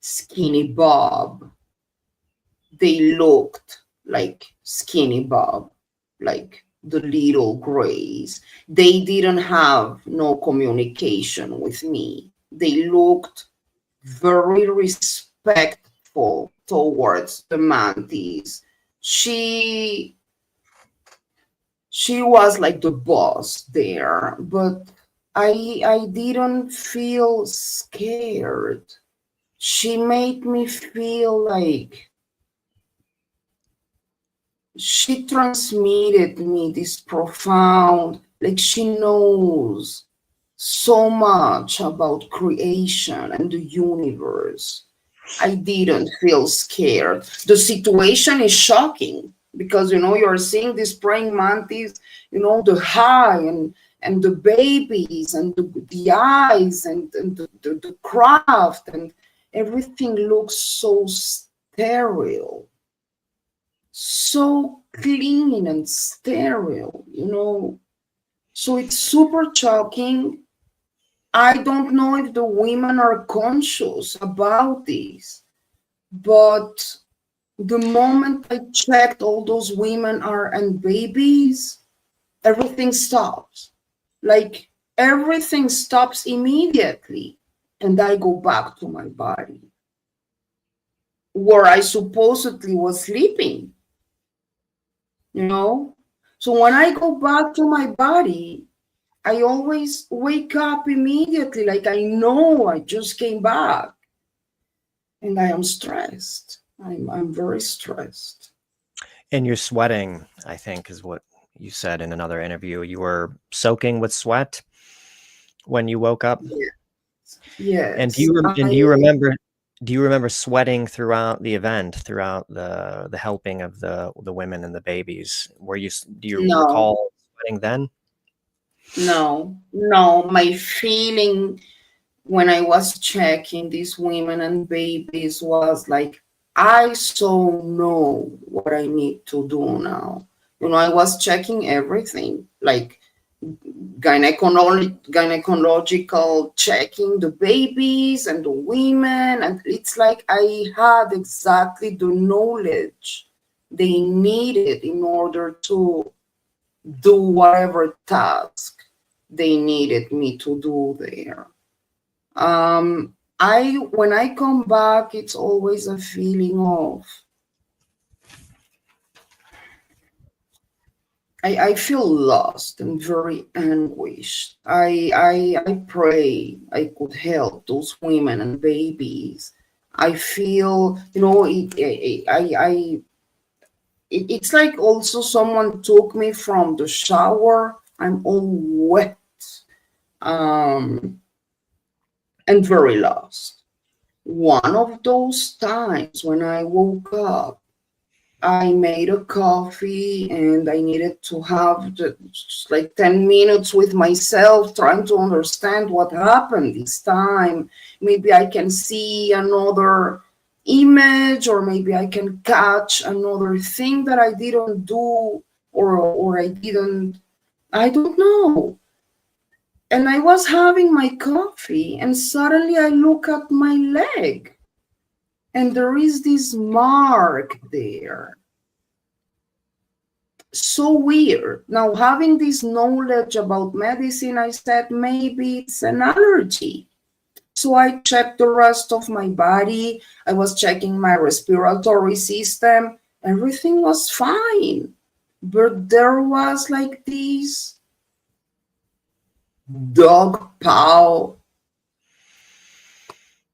Skinny Bob, they looked like Skinny Bob, like the little grays. They didn't have no communication with me. They looked very respectful towards the mantis. She was like the boss there, but I didn't feel scared. She made me feel like she transmitted me this profound, like she knows so much about creation and the universe. I didn't feel scared. The situation is shocking because you're seeing these praying mantis, the high and the babies and the eyes and the craft, and everything looks so sterile, so clean and sterile. So it's super shocking. I don't know if the women are conscious about this, but the moment I checked all those women are and babies, everything stops. Like everything stops immediately, and I go back to my body where I supposedly was sleeping. So when I go back to my body, I always wake up immediately, like I know I just came back, and I am stressed. I'm very stressed. And you're sweating, I think, is what you said in another interview. You were soaking with sweat when you woke up. Yes. And do you remember sweating throughout the event, throughout the helping of the women and the babies? Do you No, recall sweating then? no. My feeling when I was checking these women and babies was like, I so know what I need to do now. I was checking everything, like gynecological checking the babies and the women, and it's like I had exactly the knowledge they needed in order to do whatever task they needed me to do there. I when I come back, it's always a feeling of I feel lost and very anguished. I pray I could help those women and babies. I feel, it's like also someone took me from the shower. I'm all wet, and very lost. One of those times when I woke up, I made a coffee and I needed to have just like 10 minutes with myself, trying to understand what happened this time. Maybe I can see another image, or maybe I can catch another thing that I didn't do, or I don't know. And I was having my coffee and suddenly I look at my leg and there is this mark there. So weird. Now, having this knowledge about medicine, I said maybe it's an allergy. So I checked the rest of my body. I was checking my respiratory system. Everything was fine. But there was like this dog paw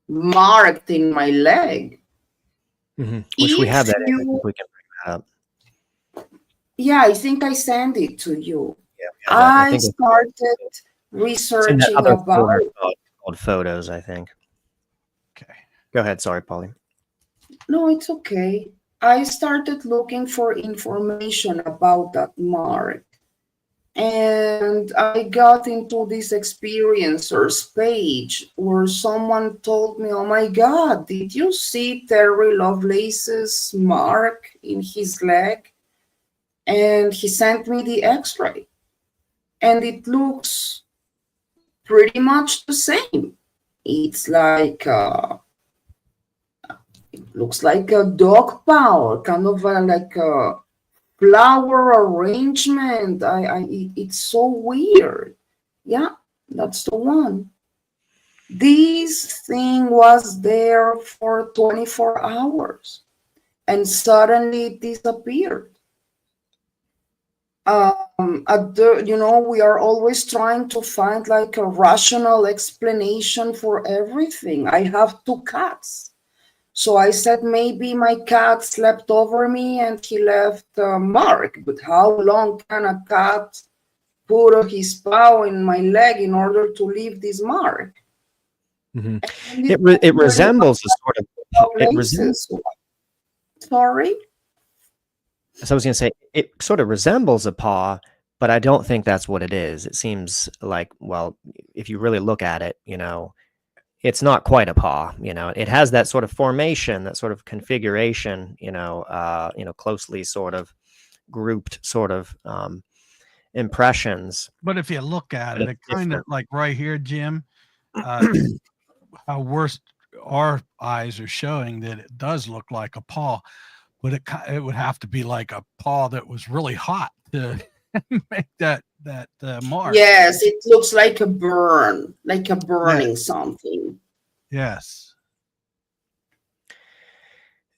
marked in my leg. Wish we had that. If I think you, we can bring that up. yeah, I think I sent it to you. Yeah, I think started it's in that researching other about. folder called photos, I think. Okay. Go ahead. Sorry, Polly. No, it's okay. I started looking for information about that mark. And I got into this experiencers page where someone told me, oh my God, did you see Terry Lovelace's mark in his leg? And he sent me the x-ray. And it looks pretty much the same. It's like, it looks like a dog paw, kind of like a flower arrangement. It's so weird. Yeah, that's the one. This thing was there for 24 hours and suddenly it disappeared. We are always trying to find like a rational explanation for everything. I have 2 cats. So I said maybe my cat slept over me and he left a mark. But how long can a cat put his paw in my leg in order to leave this mark? And It resembles a sort of. It resembles. Sorry? So I was going to say it sort of resembles a paw, but I don't think that's what it is. It seems like, well, if you really look at it, it's not quite a paw. It has that sort of formation, that sort of configuration, closely sort of grouped sort of impressions. But if you look at it, it kind of like right here, Jim, how worse our eyes are showing that it does look like a paw, but it would have to be like a paw that was really hot to make that mark. Yes, it looks like a burn, like a burning something. Yes.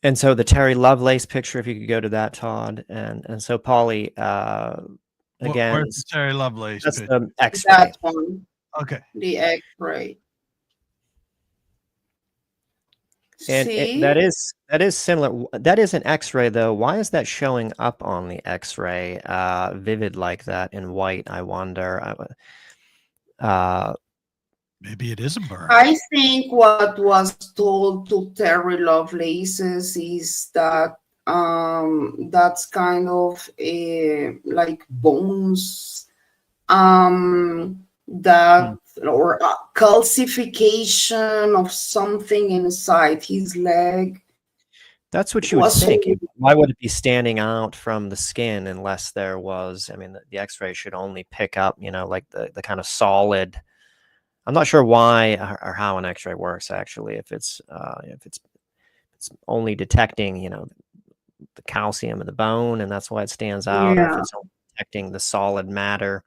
And so the Terry Lovelace picture, if you could go to that, Todd, and so Polly, again, where's the Terry Lovelace? That's picture? the X-ray. That one. Okay. The X-ray. And that is similar. That is an X-ray, though. Why is that showing up on the X-ray, vivid like that in white? I wonder. Maybe it is a burn. I think what was told to Terry Lovelace's is that that's kind of like bones, that or a calcification of something inside his leg. That's what you would think. Why would it be standing out from the skin unless there was? I mean, the X-ray should only pick up, like the kind of solid. I'm not sure why or how an X-ray works actually. If it's only detecting, the calcium in the bone, and that's why it stands out, or if it's only detecting the solid matter,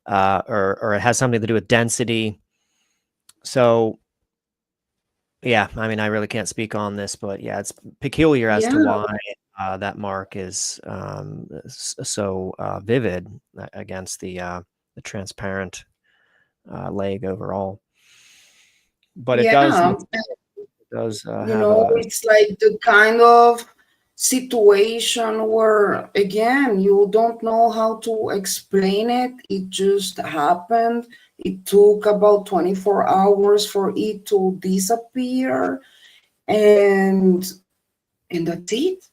or it has something to do with density. So, yeah, I mean, I really can't speak on this, but yeah, it's peculiar as to why that mark is so vivid against the transparent leg overall. But it does it's like the kind of situation where, again, you don't know how to explain it. It just happened. It took about 24 hours for it to disappear, and that's it.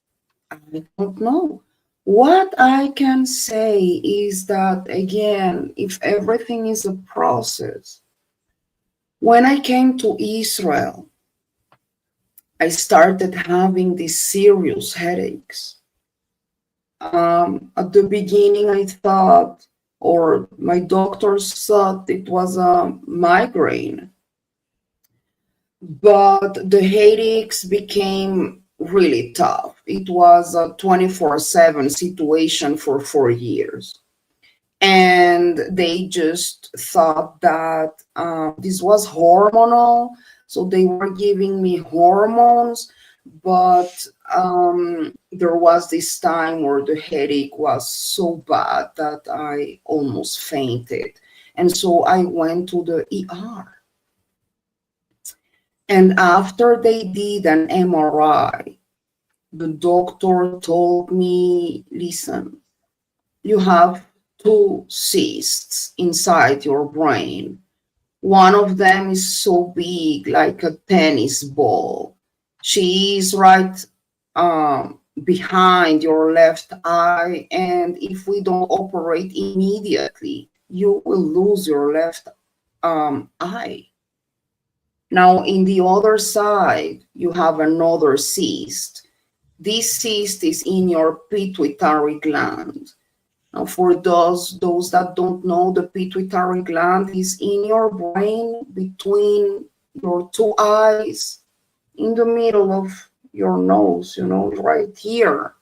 I don't know. What I can say is that, again, if everything is a process, when I came to Israel, I started having these serious headaches. At the beginning, I thought, or my doctors thought it was a migraine. but the headaches became really tough. It was a 24/7 situation for 4 years. And they just thought that this was hormonal. So they were giving me hormones, but there was this time where the headache was so bad that I almost fainted. And so I went to the ER. And after they did an MRI, the doctor told me, listen, you have two cysts inside your brain. One of them is so big, like a tennis ball. She is right behind your left eye. And if we don't operate immediately, you will lose your left eye. Now, in the other side, you have another cyst. This cyst is in your pituitary gland. Now, for those that don't know, the pituitary gland is in your brain between your two eyes, in the middle of your nose, right here.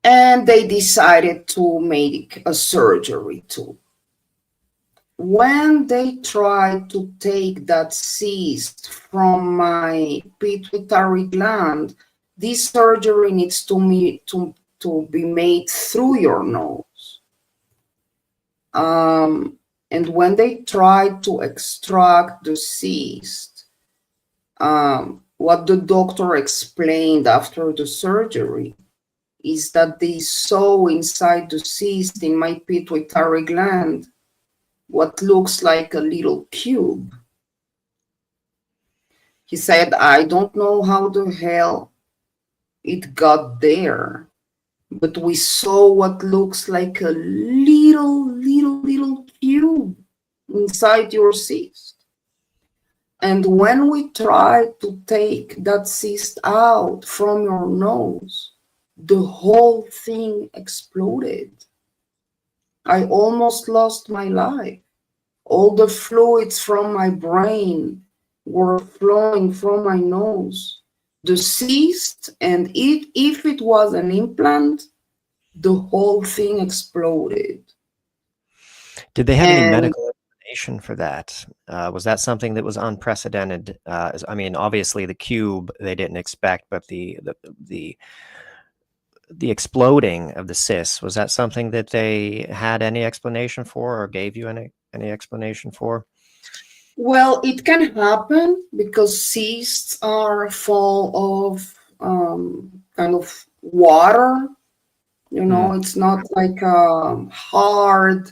And they decided to make a surgery too. When they tried to take that cyst from my pituitary gland, this surgery needs to be made through your nose. And when they tried to extract the cyst, what the doctor explained after the surgery is that they saw inside the cyst in my pituitary gland what looks like a little cube. He said, I don't know how the hell it got there, but we saw what looks like a little cube inside your cyst. And when we tried to take that cyst out from your nose, the whole thing exploded. I almost lost my life. All the fluids from my brain were flowing from my nose. The cyst, and if it was an implant, the whole thing exploded. Did they have any medical explanation for that? Was that something that was unprecedented? I mean, obviously the cube they didn't expect, but the exploding of the cysts, was that something that they had any explanation for or gave you any explanation for? Well, it can happen because cysts are full of kind of water. It's not like a hard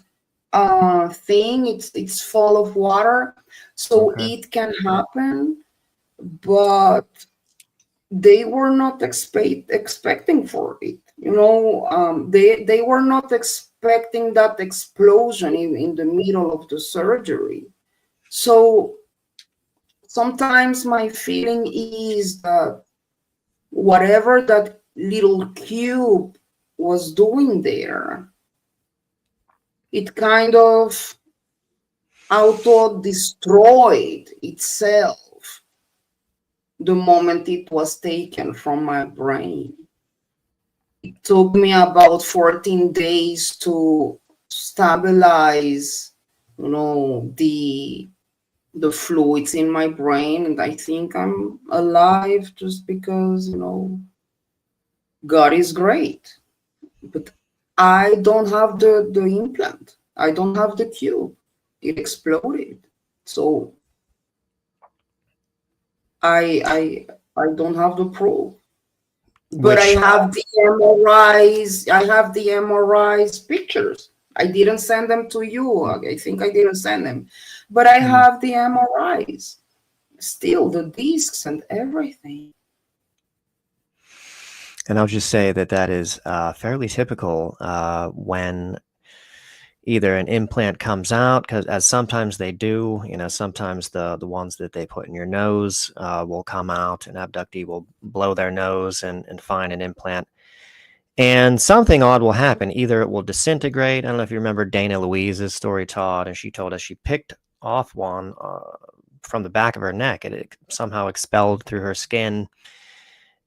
thing. It's full of water, so it can happen. But they were not expecting for it. They were not expecting that explosion in the middle of the surgery. So sometimes my feeling is that whatever that little cube was doing there, it kind of auto-destroyed itself the moment it was taken from my brain. It took me about 14 days to stabilize, the fluids in my brain, and I think I'm alive just because, God is great. But I don't have the implant. I don't have the cube. It exploded. So I don't have the proof. But I have the MRIs. I have the MRIs pictures. I didn't send them to you. I think I didn't send them. But I have the MRIs. Still, the discs and everything. And I'll just say that is fairly typical when either an implant comes out, because as sometimes they do, sometimes the ones that they put in your nose will come out, an abductee will blow their nose and find an implant. And something odd will happen. Either it will disintegrate. I don't know if you remember Dana Louise's story, Todd, and she told us she picked off one from the back of her neck. It somehow expelled through her skin,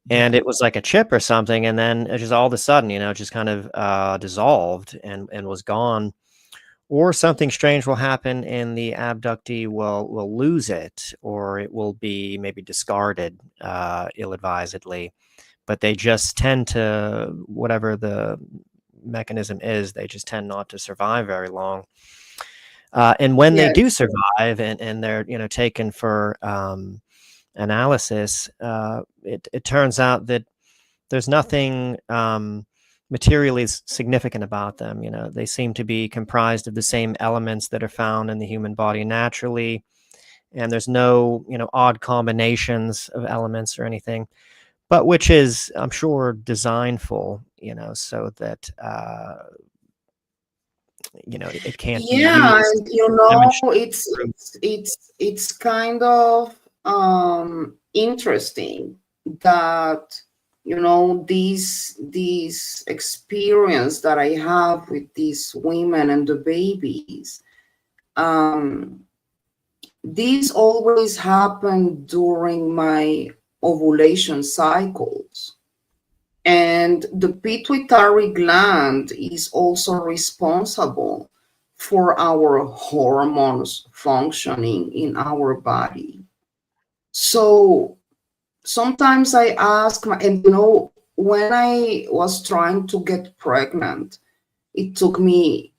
and it was like a chip or something. And then it just all of a sudden, just kind of dissolved and was gone. Or something strange will happen, and the abductee will lose it, or it will be maybe discarded ill-advisedly. But they just tend to, whatever the mechanism is, they just tend not to survive very long. And when they Yes. do survive, and they're taken for analysis, it turns out that there's nothing materially significant about them. They seem to be comprised of the same elements that are found in the human body naturally, and there's no odd combinations of elements or anything, but which is, I'm sure, designful, so that it can't be Yeah, used and you to know, demonstrate it's proof. it's kind of interesting that these experience that I have with these women and the babies. Um, these always happen during my ovulation cycles. And the pituitary gland is also responsible for our hormones functioning in our body. So sometimes I ask, and when I was trying to get pregnant, it took me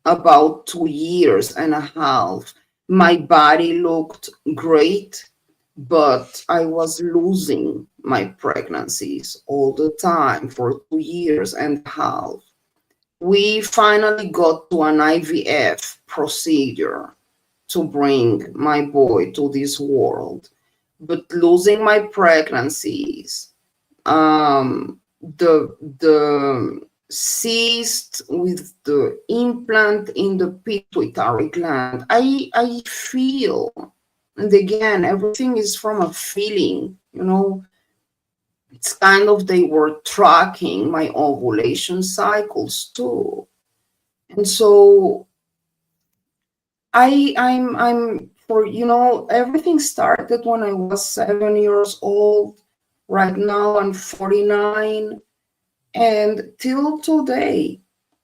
about 2 years and a half. My body looked great, but I was losing my pregnancies all the time for 2 years and a half. We finally got to an IVF procedure to bring my boy to this world. But losing my pregnancies, the cyst with the implant in the pituitary gland, I feel, and again, everything is from a feeling, it's kind of, they were tracking my ovulation cycles too. And so I'm for everything started when I was 7 years old. Right now I'm 49, and till today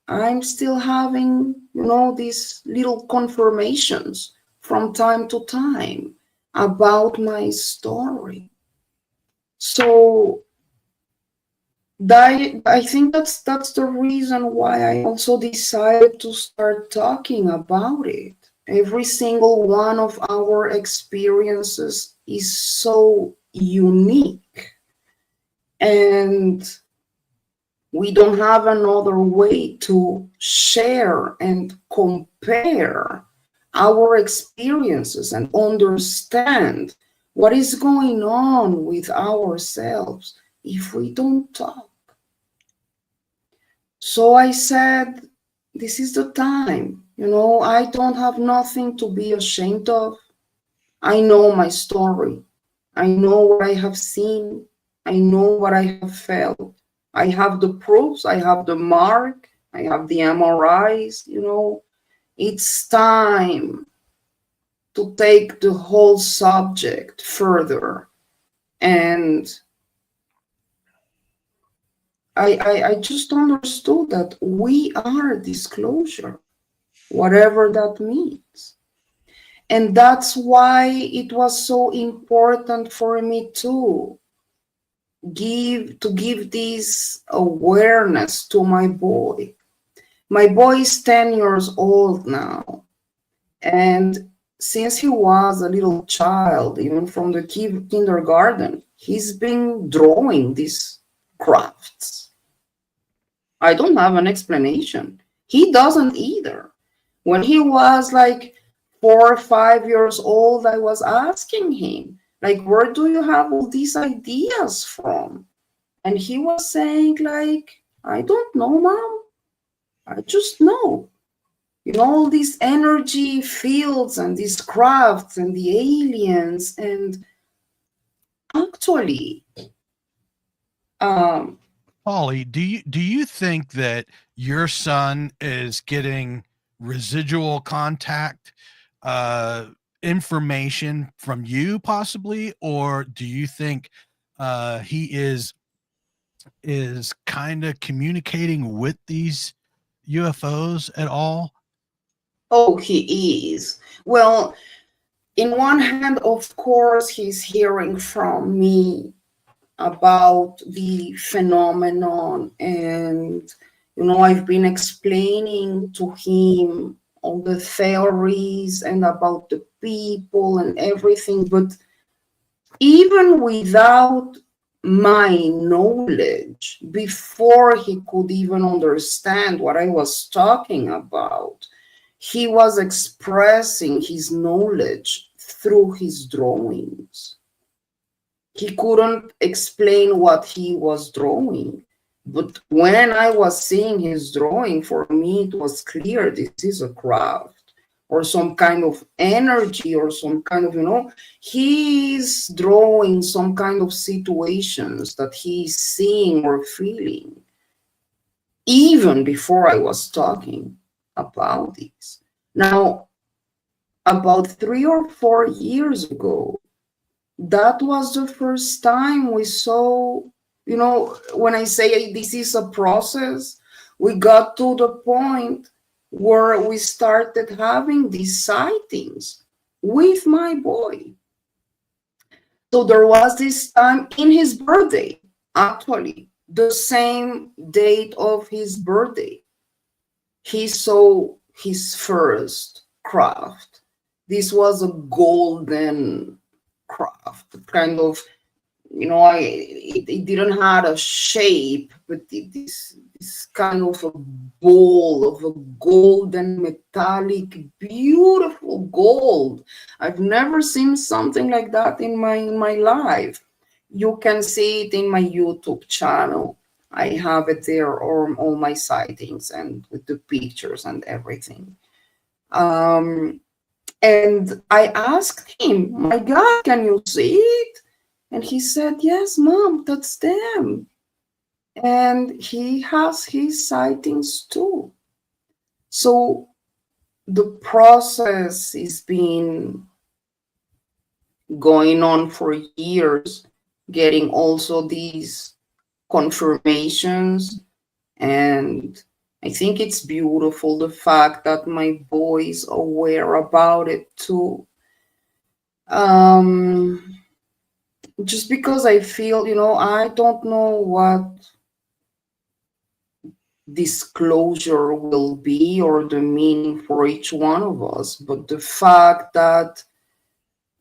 I'm still having these little confirmations from time to time about my story. So I think that's the reason why I also decided to start talking about it. Every single one of our experiences is so unique, and we don't have another way to share and compare our experiences and understand what is going on with ourselves if we don't talk. So I said, this is the time. I don't have nothing to be ashamed of. I know my story. I know what I have seen. I know what I have felt. I have the proofs. I have the mark. I have the MRIs. It's time to take the whole subject further. And I just understood that we are disclosure, whatever that means. And that's why it was so important for me to give this awareness to my boy. My boy is 10 years old now. And since he was a little child, even from the kindergarten, he's been drawing these crafts. I don't have an explanation. He doesn't either. When he was like 4 or 5 years old, I was asking him, like, where do you have all these ideas from? And he was saying, like, I don't know, Mom. I just know. All these energy fields and these crafts and the aliens. And actually, Polly, do you think that your son is getting residual contact information from you possibly, or do you think he is kind of communicating with these UFOs at all? Oh, he is. Well, in one hand, of course, he's hearing from me about the phenomenon, and I've been explaining to him all the theories and about the people and everything. But even without my knowledge, before he could even understand what I was talking about, he was expressing his knowledge through his drawings. He couldn't explain what he was drawing, but when I was seeing his drawing, for me it was clear this is a craft or some kind of energy or some kind of, he's drawing some kind of situations that he's seeing or feeling even before I was talking about this. Now, about 3 or 4 years ago, that was the first time we saw, when I say this is a process, we got to the point where we started having these sightings with my boy. So there was this time in his birthday, actually, the same date of his birthday, he saw his first craft. This was a golden craft, kind of, it didn't have a shape, but this kind of a ball of a golden metallic, beautiful gold. I've never seen something like that in my life. You can see it in my YouTube channel. I have it there, or all my sightings and with the pictures and everything. And I asked him, my God, can you see it? And he said, yes, Mom, that's them. And he has his sightings too. So the process has been going on for years, getting also these confirmations. And I think it's beautiful, the fact that my boy is aware about it too. Just because I feel, I don't know what disclosure will be or the meaning for each one of us, but the fact that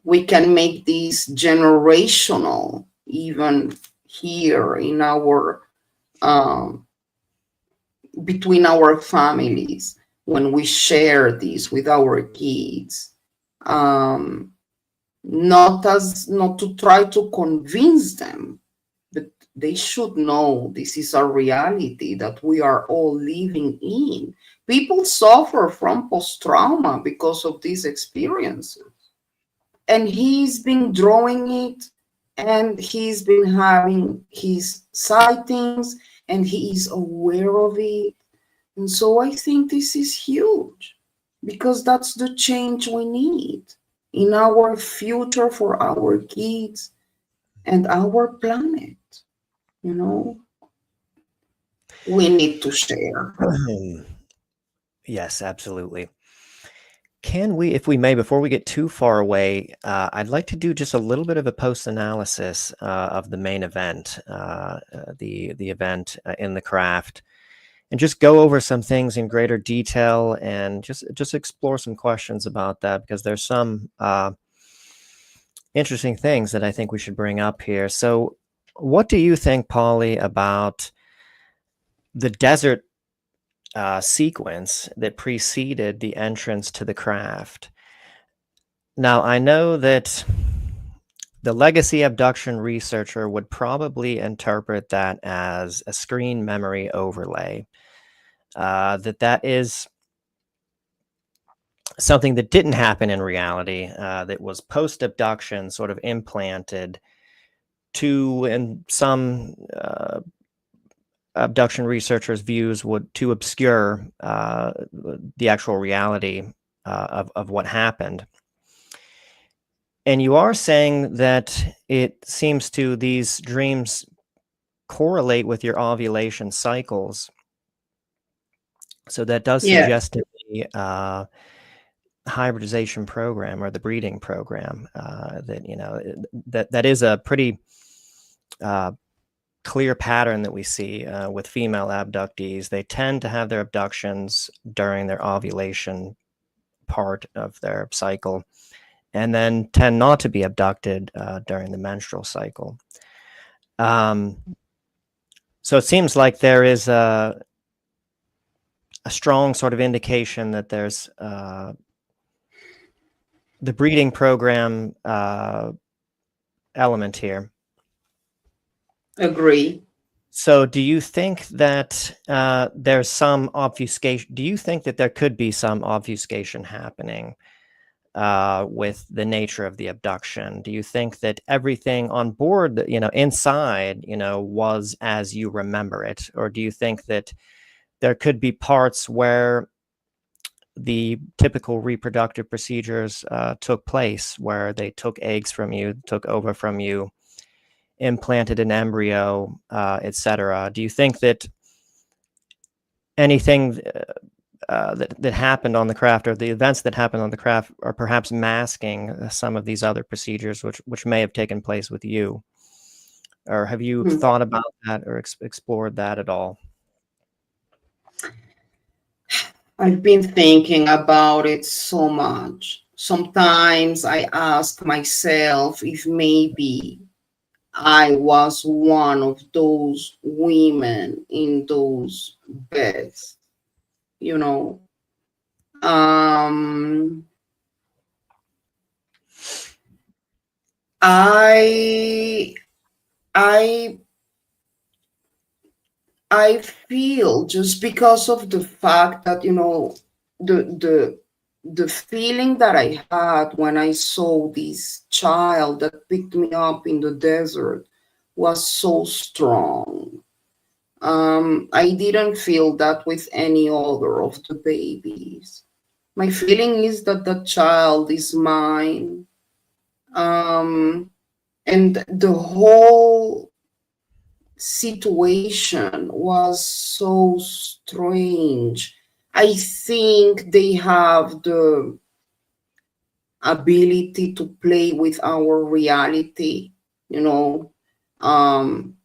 we can make this generational, even here in our between our families, when we share this with our kids, not to try to convince them, but they should know this is a reality that we are all living in. People suffer from post-trauma because of these experiences. And he's been drawing it, and he's been having his sightings, and he is aware of it. And so I think this is huge, because that's the change we need in our future for our kids and our planet. We need to share. Yes, absolutely. Can we, if we may, before we get too far away, I'd like to do just a little bit of a post-analysis of the main event, the event in the craft, and just go over some things in greater detail and just explore some questions about that, because there's some interesting things that I think we should bring up here. So what do you think, Polly, about the desert sequence that preceded the entrance to the craft? Now, I know that the legacy abduction researcher would probably interpret that as a screen memory overlay, that is something that didn't happen in reality, that was post-abduction sort of implanted to, in some abduction researchers' views, to obscure the actual reality of what happened. And you are saying that it seems to these dreams correlate with your ovulation cycles. So that does Yes, suggest to me hybridization program or the breeding program that, you know, that is a pretty clear pattern that we see with female abductees. They tend to have their abductions during their ovulation part of their cycle, and then tend not to be abducted during the menstrual cycle. So it seems like there is a strong sort of indication that there's the breeding program element here. agree. So do you think that there's some obfuscation? Do you think that there could be some obfuscation happening with the nature of the abduction? Do you think that everything on board, you know, inside, you know, was as you remember it? Or do you think that there could be parts where the typical reproductive procedures took place, where they took eggs from you, took ova from you, implanted an embryo, etc.? Do you think that anything that happened on the craft, or the events that happened on the craft, are perhaps masking some of these other procedures which may have taken place with you? Or have you Hmm. thought about that or explored that at all? I've been thinking about it so much. Sometimes I ask myself if maybe I was one of those women in those beds, you know. Um, I I I feel, just because of the fact that, you know, the the feeling that I had when I saw this child that picked me up in the desert was so strong. I didn't feel that with any other of the babies. My feeling is that the child is mine. And the whole situation was so strange. I think they have the ability to play with our reality, you know, um,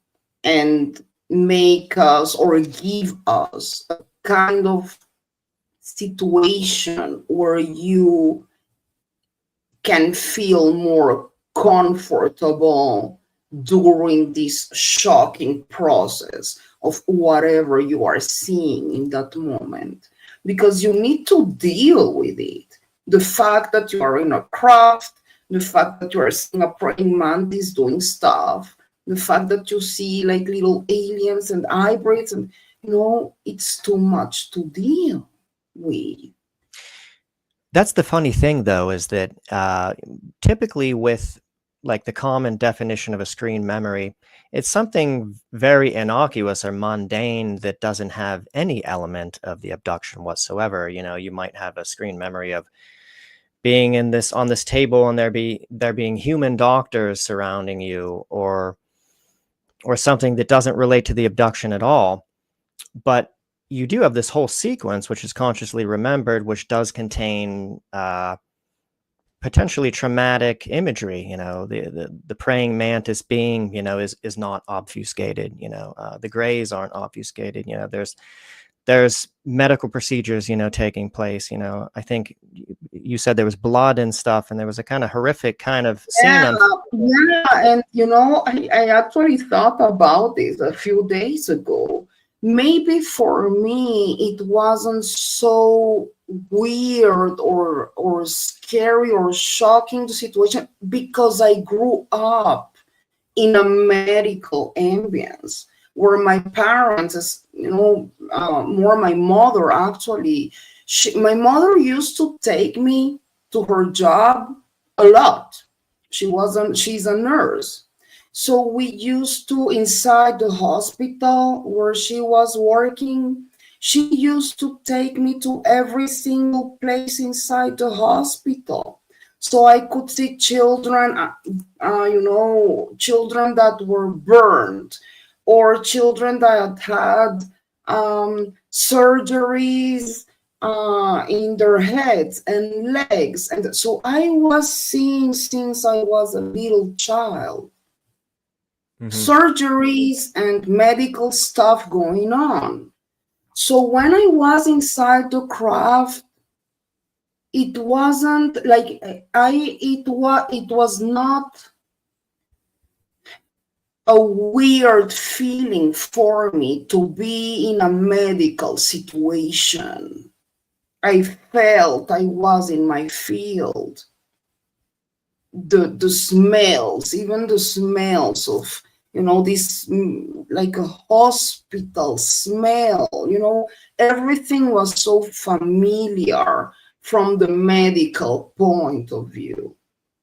and make us or give us a kind of situation where you can feel more comfortable during this shocking process of whatever you are seeing in that moment, because you need to deal with it. The fact that you are in a craft, the fact that you are seeing a praying mantis doing stuff, the fact that you see like little aliens and hybrids, and you know, it's too much to deal with. That's the funny thing, though, is that typically with like the common definition of a screen memory, it's something very innocuous or mundane that doesn't have any element of the abduction whatsoever. You know, you might have a screen memory of being in this on this table and there being human doctors surrounding you, or something that doesn't relate to the abduction at all. But you do have this whole sequence which is consciously remembered, which does contain potentially traumatic imagery. You know, the praying mantis being, you know, is not obfuscated. You know, the grays aren't obfuscated. You know, there's medical procedures, you know, taking place. You know, I think you said there was blood and stuff, and there was a kind of horrific kind of scene. Yeah, yeah, and you know, I actually thought about this a few days ago. Maybe for me it wasn't so weird or scary or shocking the situation because I grew up in a medical ambience where my parents, you know, more my mother actually, my mother used to take me to her job a lot. She's a nurse. So we used to, inside the hospital where she was working, she used to take me to every single place inside the hospital. So I could see children, children that were burned, or children that had surgeries in their heads and legs. And so I was seeing since I was a little child surgeries and medical stuff going on. So when I was inside the craft, it wasn't like it was not a weird feeling for me to be in a medical situation. I felt I was in my field. The smells, even the smells of, this like a hospital smell, everything was so familiar from the medical point of view,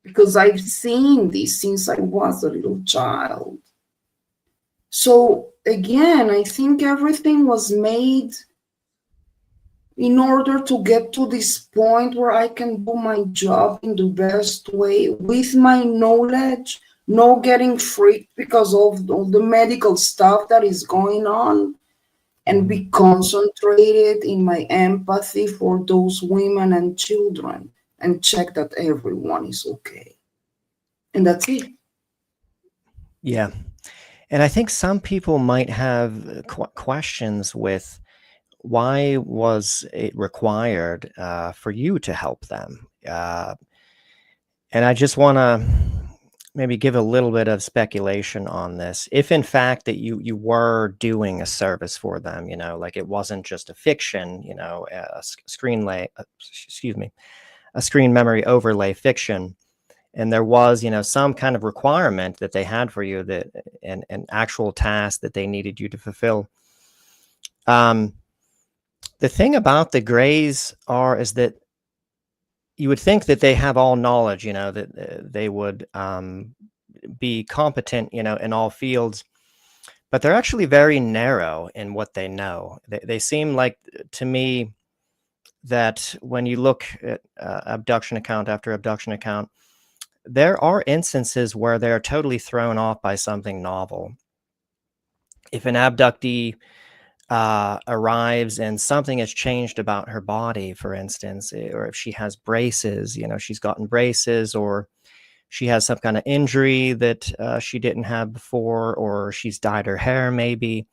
because I've seen this since I was a little child. So again, I think everything was made in order to get to this point where I can do my job in the best way with my knowledge, no getting freaked because of all the medical stuff that is going on, and be concentrated in my empathy for those women and children and check that everyone is okay. And that's it. Yeah. And I think some people might have questions with, why was it required for you to help them? And I just want to maybe give a little bit of speculation on this. If in fact that you were doing a service for them, like it wasn't just a fiction, a screen memory overlay fiction, and there was, some kind of requirement that they had for you, that an actual task that they needed you to fulfill. The thing about the Greys is that you would think that they have all knowledge, that they would be competent, in all fields, but they're actually very narrow in what they know. They seem like, to me, that when you look at abduction account after abduction account, there are instances where they're totally thrown off by something novel. If an abductee arrives and something has changed about her body, for instance, or if she has braces, she's gotten braces, or she has some kind of injury that she didn't have before, or she's dyed her hair, maybe,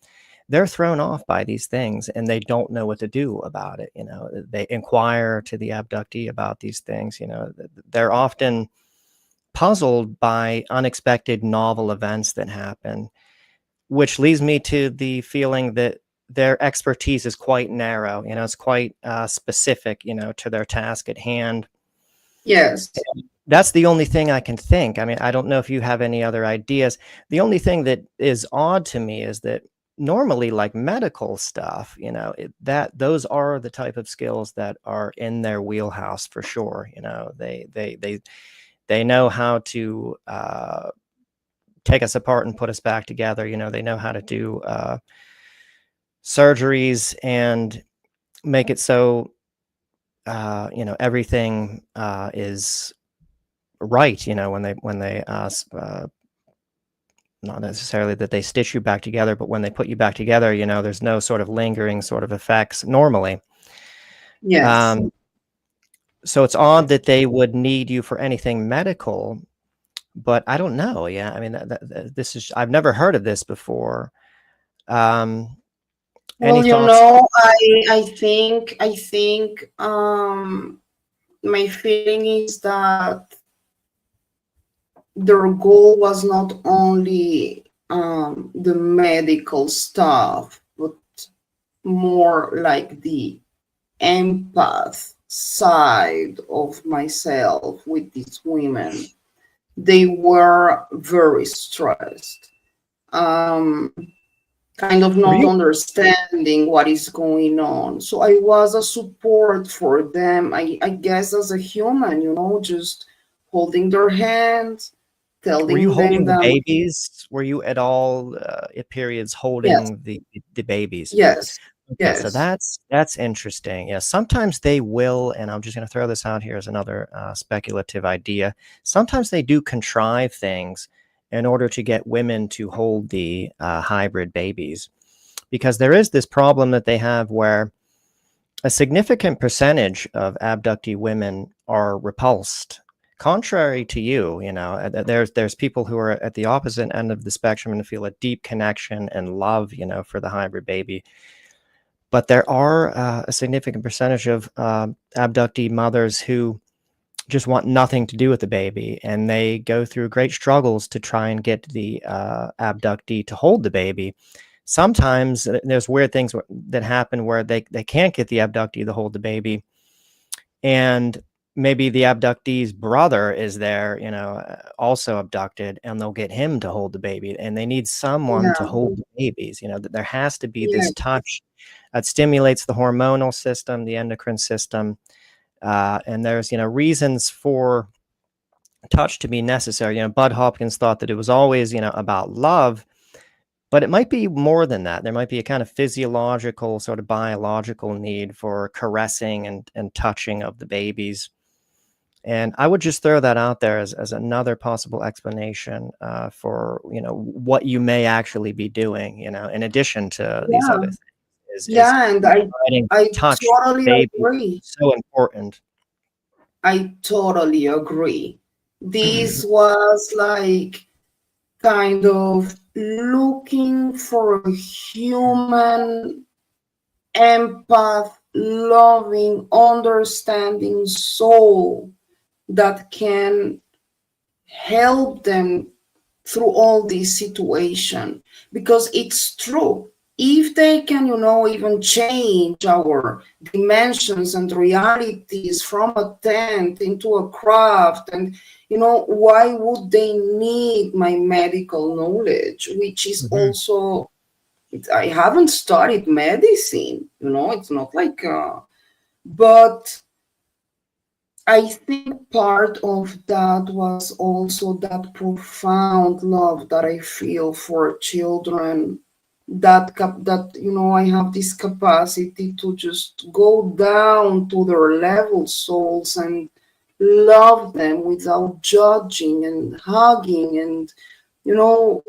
they're thrown off by these things and they don't know what to do about it. They inquire to the abductee about these things. They're often puzzled by unexpected novel events that happen, which leads me to the feeling that their expertise is quite narrow. It's quite specific, to their task at hand. Yes. That's the only thing I can think. I mean, I don't know if you have any other ideas. The only thing that is odd to me is that normally, like medical stuff, those are the type of skills that are in their wheelhouse for sure. They know how to take us apart and put us back together. They know how to do surgeries and make it so everything is right. When they not necessarily that they stitch you back together, but when they put you back together, there's no sort of lingering sort of effects normally. Yes. So it's odd that they would need you for anything medical, but I don't know. Yeah, I mean, this is, I've never heard of this before. Well, any thoughts? I think my feeling is that their goal was not only the medical stuff, but more like the empath side of myself with these women. They were very stressed, kind of not understanding what is going on. So I was a support for them, I guess, as a human, just holding their hands, telling Were you holding them the babies? Were you at all at periods holding yes, the babies? yes, Okay, so Yes. that's interesting. Yeah, sometimes they will, and I'm just going to throw this out here as another speculative idea. Sometimes they do contrive things in order to get women to hold the hybrid babies, because there is this problem that they have where a significant percentage of abductee women are repulsed. Contrary to you, there's people who are at the opposite end of the spectrum and feel a deep connection and love, for the hybrid baby. But there are a significant percentage of abductee mothers who just want nothing to do with the baby, and they go through great struggles to try and get the abductee to hold the baby. Sometimes there's weird things that happen where they can't get the abductee to hold the baby, and maybe the abductee's brother is there, also abducted, and they'll get him to hold the baby, and they need someone to Yeah. hold the babies. That there has to be Yeah. this touch that stimulates the hormonal system, the endocrine system, and there's reasons for touch to be necessary. Bud Hopkins thought that it was always about love, but it might be more than that. There might be a kind of physiological, sort of biological need for caressing and touching of the babies. And I would just throw that out there as another possible explanation for what you may actually be doing, in addition to these Yeah. other things. Is Yeah, and providing I touch to the totally baby agree. so important. I totally agree. This was like kind of looking for a human, empath, loving, understanding soul that can help them through all this situation, because it's true, if they can even change our dimensions and realities from a tent into a craft, and why would they need my medical knowledge, which is also, I haven't studied medicine, it's not like but I think part of that was also that profound love that I feel for children. That I have this capacity to just go down to their level souls and love them without judging and hugging, and you know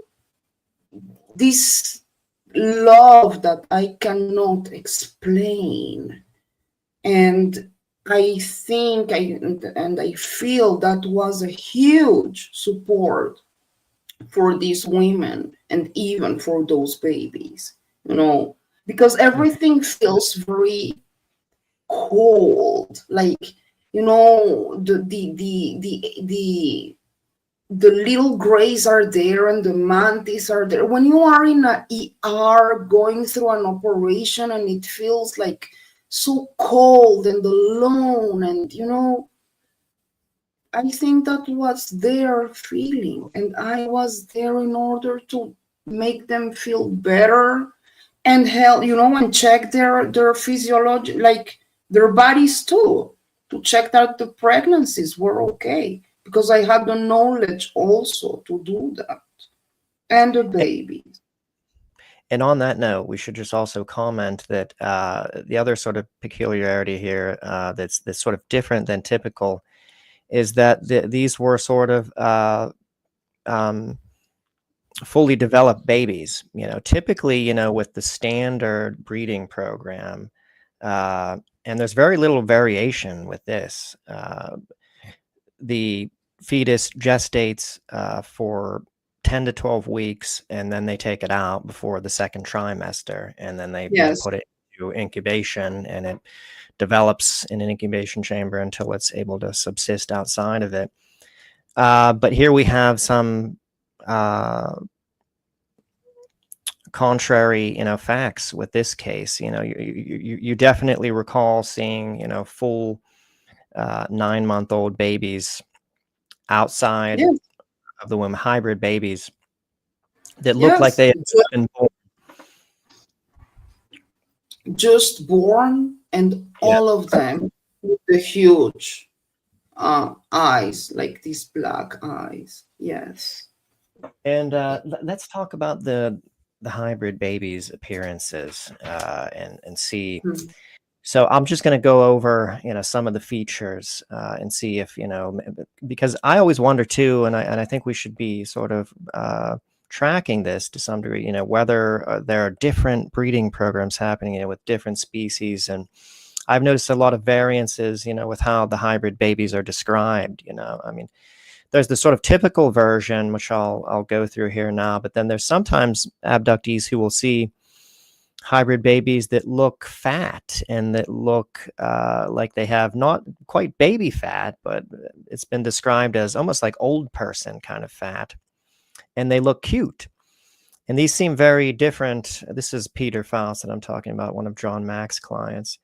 this love that I cannot explain. And I think I feel that was a huge support for these women and even for those babies, because everything feels very cold, like the little grays are there and the mantis are there. When you are in a ER going through an operation and it feels like so cold and alone, and I think that was their feeling, and I was there in order to make them feel better and help, and check their physiology, like their bodies too, to check that the pregnancies were okay, because I had the knowledge also to do that, and the babies. And on that note, we should just also comment that the other sort of peculiarity here that's sort of different than typical is that these were sort of fully developed babies. Typically, with the standard breeding program, and there's very little variation with this. The fetus gestates for 10 to 12 weeks, and then they take it out before the second trimester, and then they Yes. put it into incubation, and it develops in an incubation chamber until it's able to subsist outside of it. But here we have some contrary, facts with this case. You definitely recall seeing, full 9-month-old babies outside Yes. of the womb, hybrid babies that look like Yes. they had been born. Just born, and all of them with the huge eyes, like these black eyes. Yes. And let's talk about the the hybrid babies' appearances and see. Hmm. So I'm just going to go over, some of the features and see if, because I always wonder too, and I think we should be sort of tracking this to some degree, whether there are different breeding programs happening, with different species. And I've noticed a lot of variances, with how the hybrid babies are described. I mean, there's the sort of typical version, which I'll go through here now, but then there's sometimes abductees who will see hybrid babies that look fat and that look like they have not quite baby fat, but it's been described as almost like old person kind of fat, and they look cute. And these seem very different. This is Peter Faust that I'm talking about, one of John Mack's clients.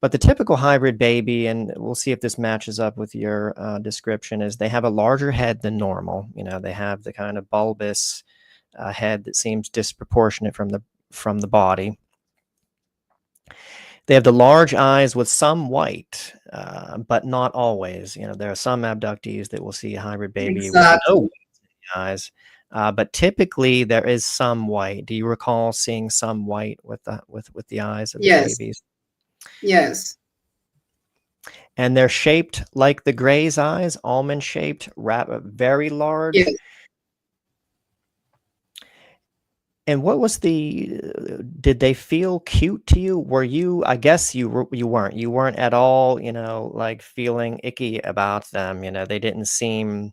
But the typical hybrid baby, and we'll see if this matches up with your description, is they have a larger head than normal. They have the kind of bulbous head that seems disproportionate from the body. They have the large eyes with some white, but not always. There are some abductees that will see a hybrid baby with no Exactly. white eyes, but typically there is some white. Do you recall seeing some white with the eyes of the Yes. babies? Yes. And they're shaped like the gray's eyes, almond shaped, very large. Yes. And what was did they feel cute to you? Were you, I guess you weren't at all, like feeling icky about them. They didn't seem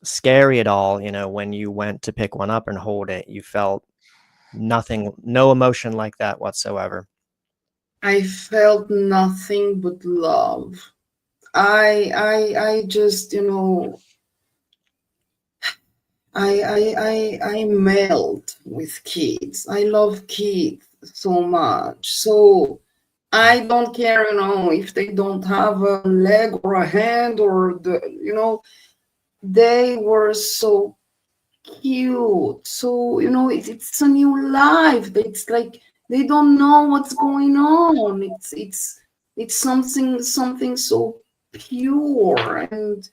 scary at all. When you went to pick one up and hold it, you felt nothing, no emotion like that whatsoever. I felt nothing but love. I just, I melt with kids. I love kids so much. So I don't care, if they don't have a leg or a hand or they were so cute. So, it's a new life. It's like they don't know what's going on. It's something so pure. And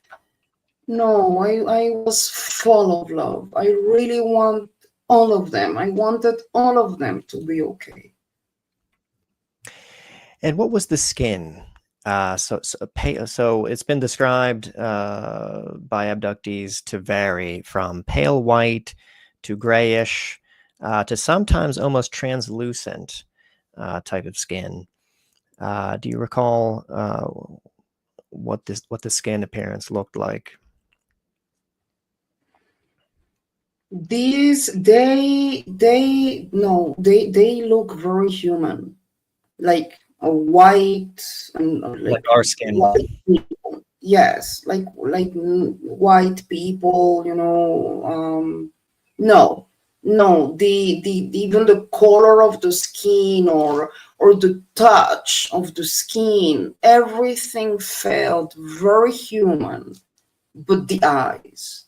no, I was full of love. I really want all of them. I wanted all of them to be okay. And what was the skin? So it's been described by abductees to vary from pale white to grayish to sometimes almost translucent type of skin. Do you recall what the skin appearance looked like? They look very human, like a white and Like like our skin. white people. Yes, like white people. No, no, the even the color of the skin or the touch of the skin, everything felt very human, but the eyes.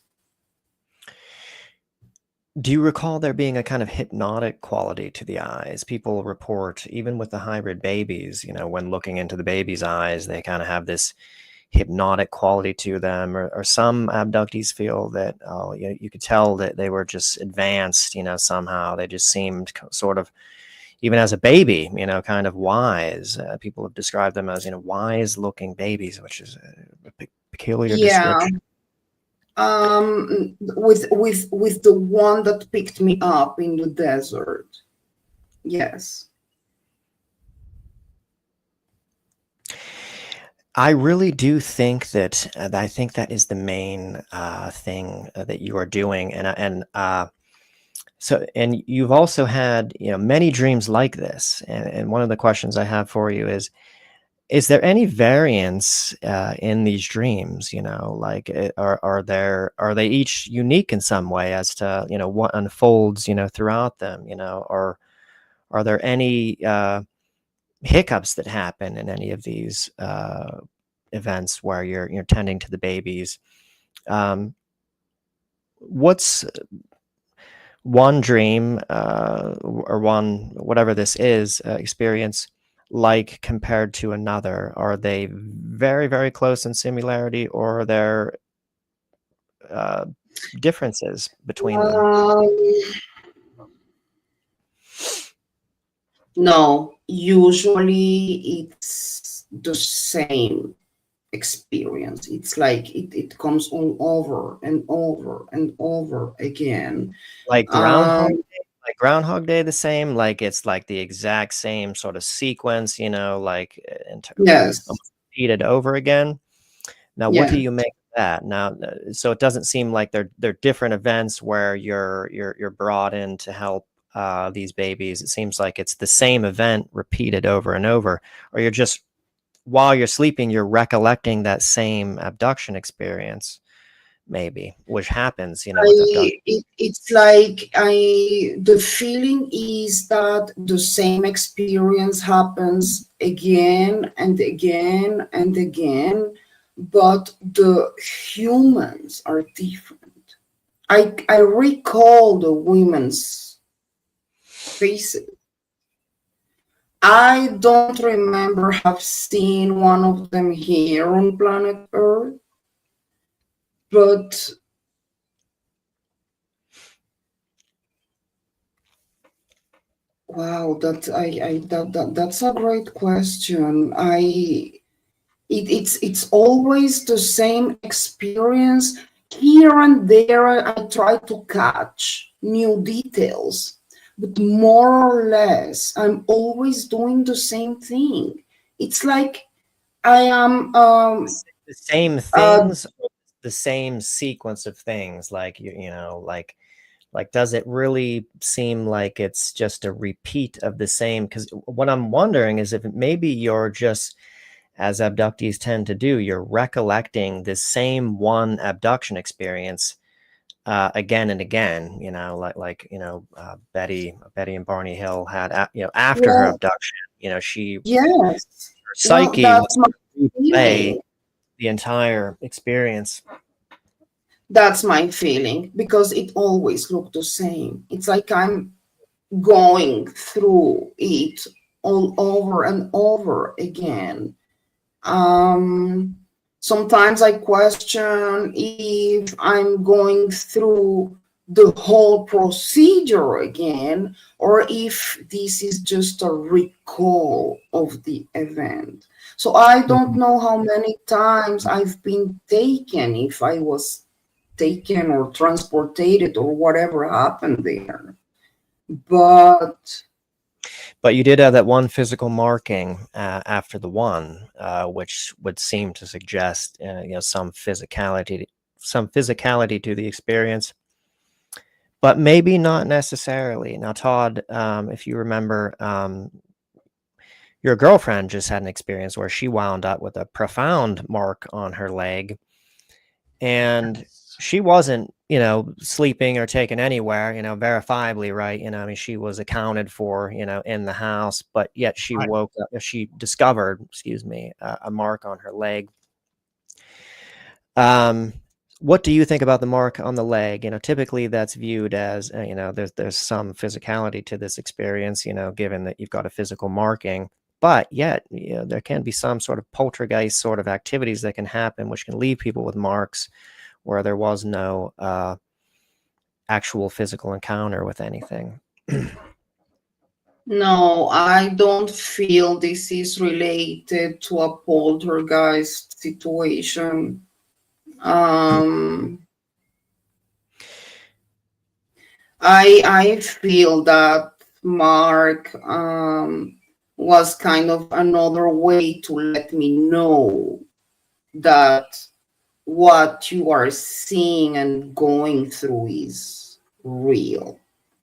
Do you recall there being a kind of hypnotic quality to the eyes? People report, even with the hybrid babies, when looking into the baby's eyes, they kind of have this hypnotic quality to them. Or some abductees feel that, you could tell that they were just advanced, somehow. They just seemed sort of, even as a baby, kind of wise. People have described them as, wise-looking babies, which is a peculiar Yeah. description. With the one that picked me up in the desert. Yes. I really do think that I think that is the main thing that you are doing, and you've also had many dreams like this, and one of the questions I have for you is there any variance in these dreams? Like are they each unique in some way as to what unfolds throughout them? Or are there any hiccups that happen in any of these events where you're tending to the babies? What's one dream or one whatever this is experience like compared to another? Are they very, very close in similarity, or are there differences between them? Um, No, usually it's the same experience. It's like it comes all over and over and over again. Like Um, Groundhog Day the same? Like it's like the exact same sort of sequence, you know, like yes, almost repeated over again. Now, what do yeah. you make of that? Now, so it doesn't seem like they're different events where you're brought in to help these babies. It seems like it's the same event repeated over and over, or you're just while you're sleeping, you're recollecting that same abduction experience, maybe, which happens, you know, with abduction. It's like the feeling is that the same experience happens again and again and again, but the humans are different. I recall the women's faces. I don't remember have seen one of them here on planet Earth, but wow, that's a great question. It's always the same experience. Here and there, I try to catch new details, but more or less, I'm always doing the same thing. It's like I am The same uh, things, the same sequence of things, like you know, like does it really seem like it's just a repeat of the same? Because what I'm wondering is if maybe you're just, as abductees tend to do, you're recollecting the same one abduction experience again and again. You know, like you know, Betty and Barney Hill had, you know, after her well, abduction, you know, yes. her Well, psyche that's was my replay feeling. the entire experience. That's my feeling because it always looked the same. It's like I'm going through it all over and over again. Um, Sometimes I question if I'm going through the whole procedure again or if this is just a recall of the event. So I don't Mhm. know how many times I've been taken, if I was taken or transported or whatever happened there. But But you did have that one physical marking after the one, which would seem to suggest, you know, some physicality to the experience, but maybe not necessarily. Now, Todd, if you remember, your girlfriend just had an experience where she wound up with a profound mark on her leg, and she wasn't, you know, sleeping or taken anywhere, you know, verifiably, right? You know, I mean, she was accounted for, you know, in the house, but yet she Right. woke up, she discovered, excuse me, a mark on her leg. Um, what do you think about the mark on the leg? You know, typically that's viewed as, you know, there's some physicality to this experience, you know, given that you've got a physical marking, but yet, you know, there can be some sort of poltergeist sort of activities that can happen, which can leave people with marks where there was no actual physical encounter with anything. no, I don't feel this is related to a poltergeist situation. Um, I feel that Mark was kind of another way to let me know that what you are seeing and going through is real.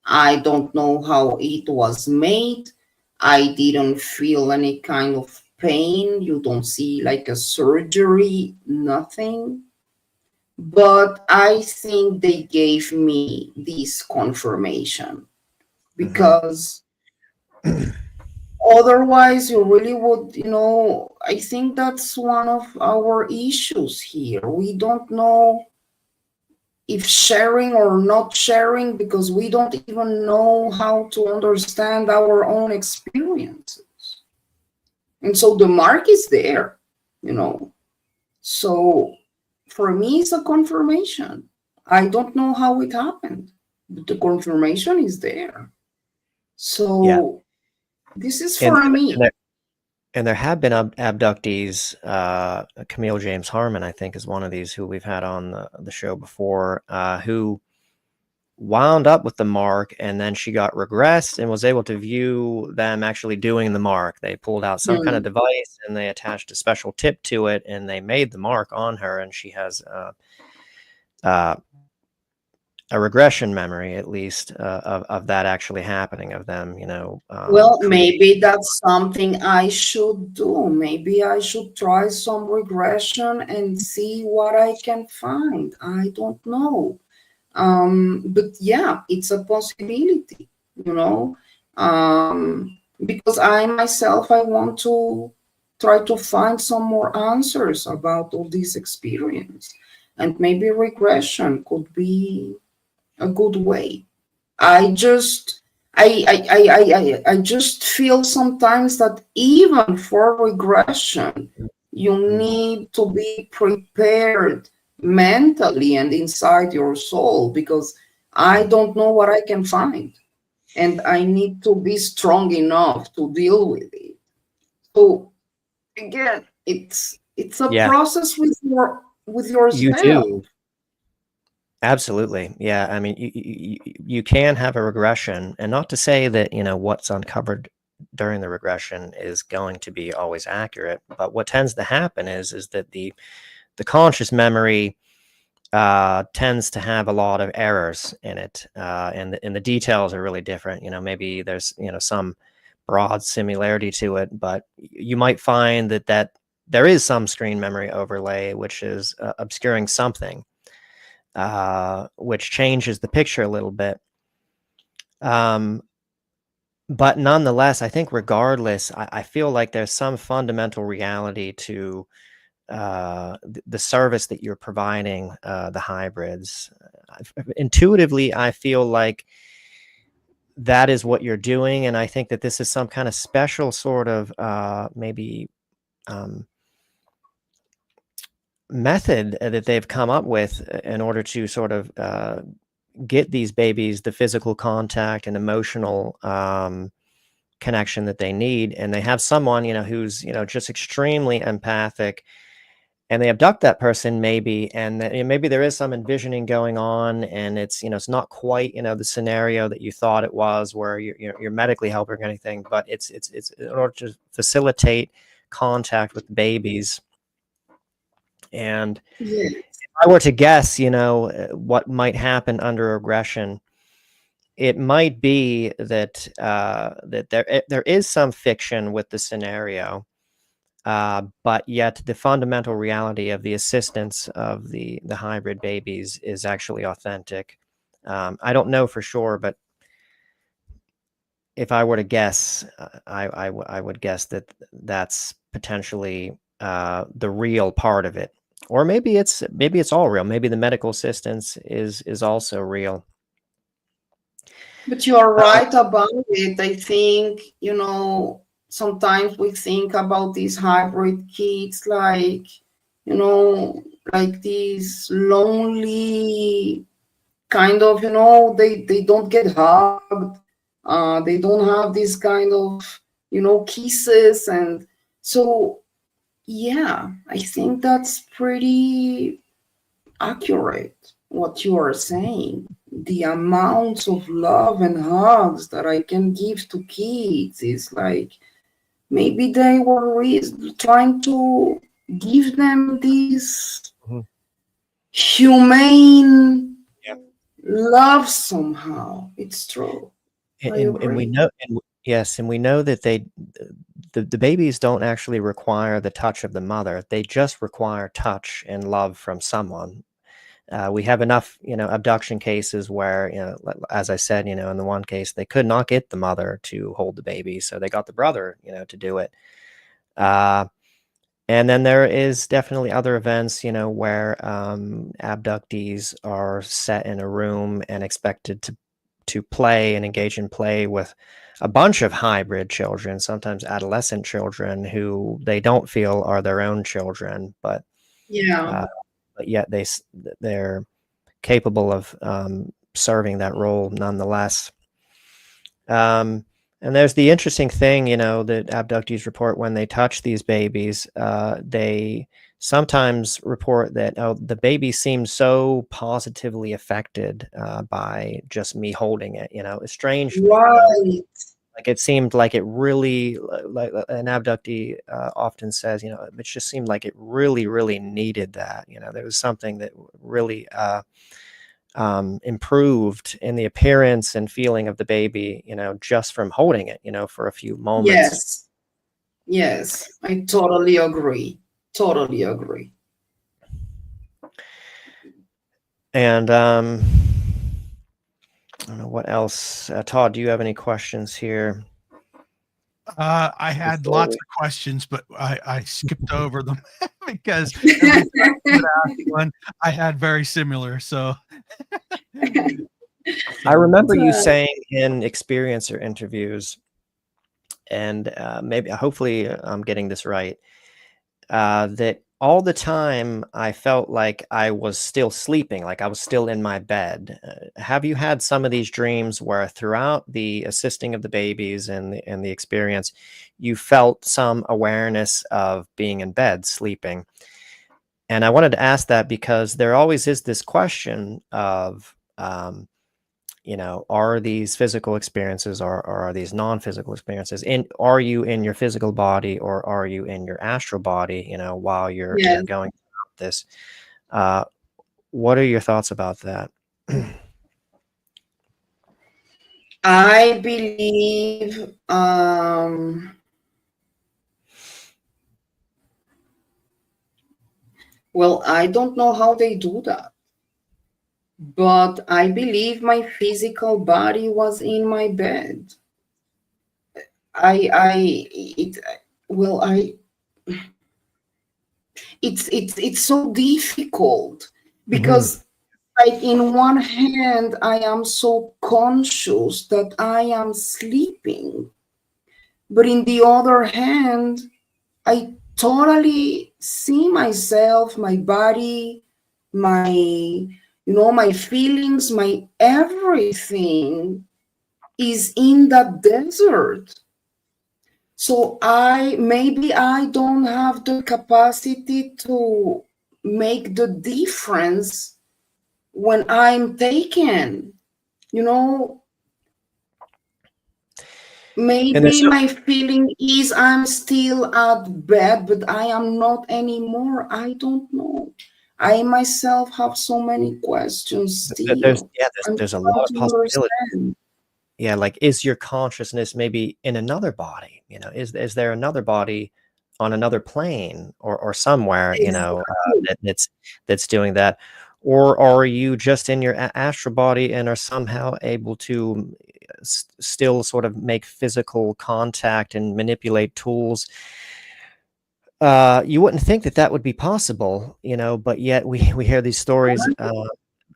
I don't know how it was made. I didn't feel any kind of pain. You don't see like a surgery, nothing. But I think they gave me this confirmation Mhm. because otherwise you really would, I think that's one of our issues here. We don't know if sharing or not sharing because we don't even know how to understand our own experiences. And so the mark is there, you know. So for me, it's a confirmation. I don't know how it happened, but the confirmation is there. Yeah. So This is And, for me. and there have been abductees. Camille James Harmon, I think, is one of these who we've had on the show before, who wound up with the mark, and then she got regressed and was able to view them actually doing the mark. They pulled out some kind of device and they attached a special tip to it, and they made the mark on her, and she has a regression memory, at least, of that actually happening, of them, Well, maybe that's something I should do. Maybe I should try some regression and see what I can find. I don't know. But yeah, it's a possibility, because I myself, I want to try to find some more answers about all this experience, and maybe regression could be a good way. I just, I just feel sometimes that even for regression, you need to be prepared mentally and inside your soul, because I don't know what I can find, and I need to be strong enough to deal with it. So again, it's a Yeah, process with you yourself. do. Absolutely. Yeah. I mean, you can have a regression, and not to say that, what's uncovered during the regression is going to be always accurate, but what tends to happen is that the conscious memory tends to have a lot of errors in it, and the details are really different. Maybe there's some broad similarity to it, but you might find that there is some screen memory overlay which is obscuring something, which changes the picture a little bit. But nonetheless, I think regardless, I feel like there's some fundamental reality to the service that you're providing the hybrids. Intuitively, I feel like that is what you're doing, and I think that this is some kind of special sort of maybe method that they've come up with in order to sort of get these babies the physical contact and emotional connection that they need. And they have someone, who's, just extremely empathic, and they abduct that person maybe, and maybe there is some envisioning going on, and it's, it's not quite, the scenario that you thought it was, where you're medically helping or anything, but it's in order to facilitate contact with babies. And Yeah. if I were to guess, what might happen under aggression, it might be that that there is some fiction with the scenario, but yet the fundamental reality of the assistance of the hybrid babies is actually authentic. I don't know for sure, but if I were to guess, I would guess that that's potentially the real part of it, or maybe it's all real. Maybe the medical assistance is also real. But you are right about it. I think, sometimes we think about these hybrid kids like, like these lonely kind of, they don't get hugged. They don't have this kind of, kisses. And so, yeah, I think that's pretty accurate what you are saying. The amounts of love and hugs that I can give to kids is like, maybe they were trying to give them this humane love somehow. It's true. I And we agree. know, yes, and we know that the babies don't actually require the touch of the mother. They just require touch and love from someone. We have enough, abduction cases where, as I said, in the one case, they could not get the mother to hold the baby, so they got the brother, to do it. And then there is definitely other events, where abductees are set in a room and expected to play and engage in play with a bunch of hybrid children, sometimes adolescent children who they don't feel are their own children, but Yeah. yet they're capable of serving that role nonetheless. And And there's the interesting thing, you know, that abductees report when they touch these babies. They sometimes report that, oh, the baby seems so positively affected by just me holding it. You know, strangely, you know, Right. like it seemed like it really, like an abductee often says, you know, it just seemed like it really, really needed that. You know, there was something that really improved in the appearance and feeling of the baby, you know, just from holding it, you know, for a few moments. Yes. Yes. I totally agree. Totally agree. And I don't know what else. Todd, do you have any questions here? I had Before lots we- of questions, but I skipped over them because every time I would ask one, I had very similar. So, I remember you Uh, saying in experiencer interviews, and maybe, hopefully, I'm getting this right, that all the time I felt like I was still sleeping, like I was still in my bed. Have you had some of these dreams where throughout the assisting of the babies and the experience, you felt some awareness of being in bed, sleeping? And I wanted to ask that because there always is this question of, you know, are these physical experiences or are these non-physical experiences? And are you in your physical body or are you in your astral body, you know, while you're yes. going through this? Uh, what are your thoughts about that? I believe well, I don't know how they do that, but I believe my physical body was in my bed. It, well, it's so difficult Mhm. because, like, in one hand, I am so conscious that I am sleeping, but in the other hand, I totally see myself, my body, my feelings, my everything is in that desert. So maybe I don't have the capacity to make the difference when I'm taken. You know, And there's maybe so my feeling is I'm still at bed, but I am not anymore. I don't know. I myself have so many questions there's still. yeah, I'm there's a trying lot of to possibilities. understand. Yeah, like, is your consciousness maybe in another body? You know, is there another body on another plane or somewhere, you know, Exactly. that's doing that? Or are you just in your astral body and are somehow able to still sort of make physical contact and manipulate tools? You wouldn't think that that would be possible, you know, but yet we hear these stories.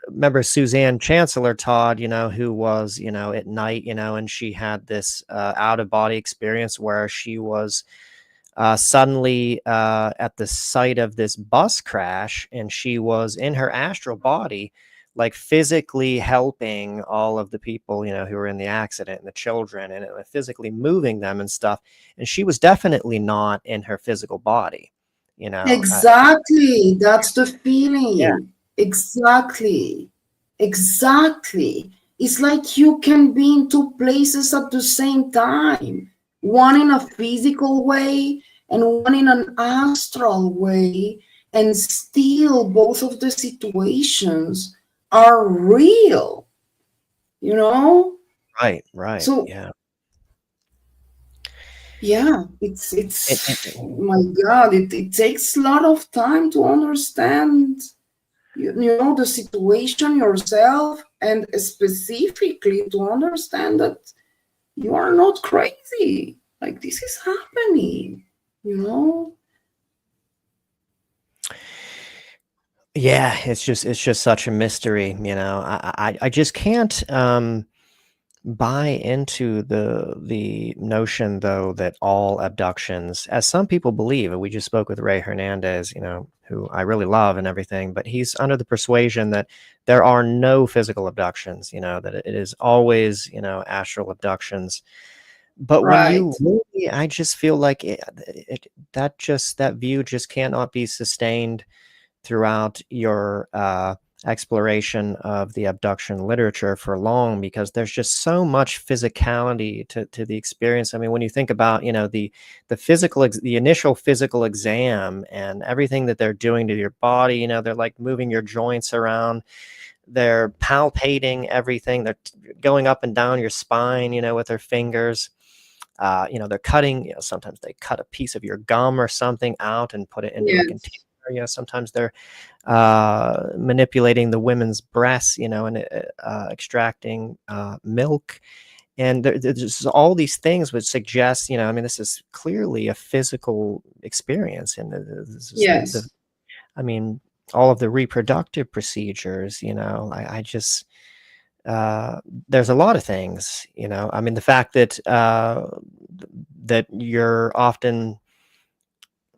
Remember Suzanne Chancellor, Todd, you know, who was, you know, at night, you know, and she had this out of body experience where she was suddenly at the site of this bus crash, and she was in her astral body, like physically helping all of the people, you know, who were in the accident and the children, and physically moving them and stuff. And she was definitely not in her physical body, you know. Exactly. That's the Yeah, feeling. Exactly. Exactly. It's like you can be in two places at the same time, one in a physical way and one in an astral way, and still both of the situations are real, you know? right, right, So yeah. yeah, It, it's it, my God, it takes a lot of time to understand you know the situation yourself, and specifically to understand that you are not crazy, like this is happening, you know. Yeah, it's just such a mystery, you know. I just can't buy into the notion though that all abductions, as some people believe, and we just spoke with Ray Hernandez, you know, who I really love and everything, but he's under the persuasion that there are no physical abductions, you know, that it is always, you know, astral abductions. But when you Right. really, I just feel like that view just cannot be sustained throughout your exploration of the abduction literature for long, because there's just so much physicality to the experience. I mean, when you think about, the initial physical exam and everything that they're doing to your body, they're like moving your joints around, they're palpating everything, they're going up and down your spine, with their fingers. They're cutting, sometimes they cut a piece of your gum or something out and put it into a Yes. container. Sometimes they're manipulating the women's breasts, and extracting milk. And there's just all these things which suggest, I mean, this is clearly a physical experience. And this is Yes. I mean, all of the reproductive procedures, I just, there's a lot of things, I mean, the fact that, that you're often,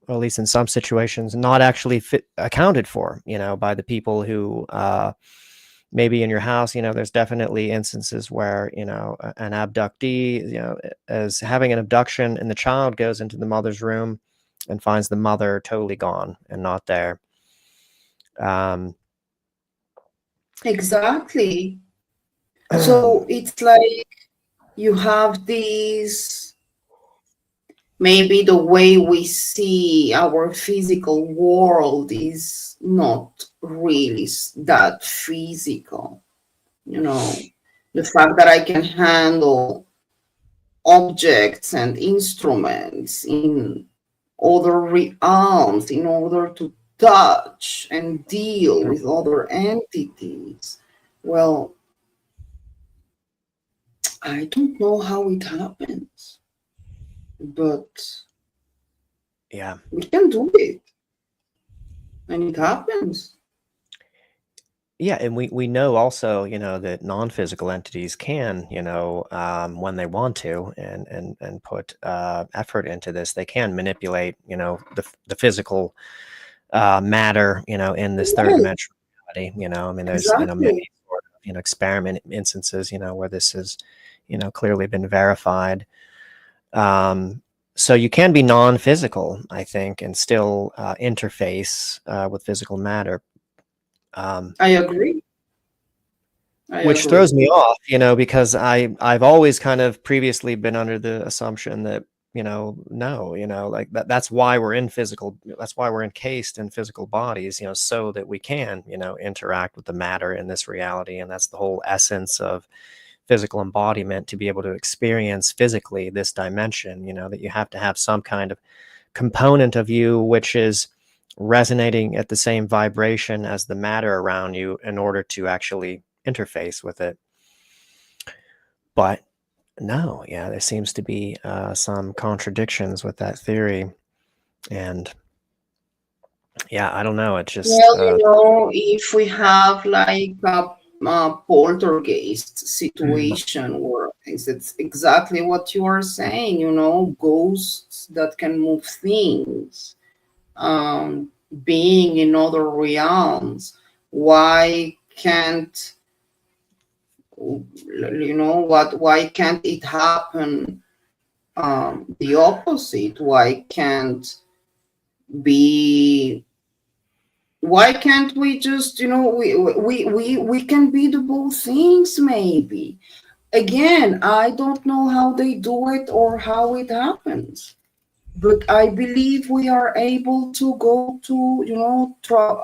or at least in some situations, not actually accounted for, by the people who maybe in your house. There's definitely instances where, an abductee, is having an abduction, and the child goes into the mother's room and finds the mother totally gone and not there. Exactly. So it's like you have these, maybe the way we see our physical world is not really that physical. The fact that I can handle objects and instruments in other realms in order to touch and deal with other entities. Well, I don't know how it happens, but Yeah. we can do it. And it happens. Yeah, and we know also, that non-physical entities can, when they want to, and put effort into this, they can manipulate, the physical matter, in this third Yes, dimensional reality. I mean, there's, exactly. many sort of, experiment instances, where this has, clearly been verified. So you can be non-physical, I think, and still interface with physical matter. I agree. I Which agree. throws me off, because I've always kind of previously been under the assumption that, no, like that's why we're encased in physical bodies, so that we can, interact with the matter in this reality. And that's the whole essence of physical embodiment, to be able to experience physically this dimension, that you have to have some kind of component of you which is resonating at the same vibration as the matter around you in order to actually interface with it. But no, yeah, there seems to be some contradictions with that theory. And yeah, I don't know. It's just, Well, if we have like a poltergeist situation where it's exactly what you are saying, ghosts that can move things, being in other realms, why can't, why can't it happen, the opposite? Be why can't we just, we can be the both things, maybe. Again, I don't know how they do it or how it happens, but I believe we are able to go to,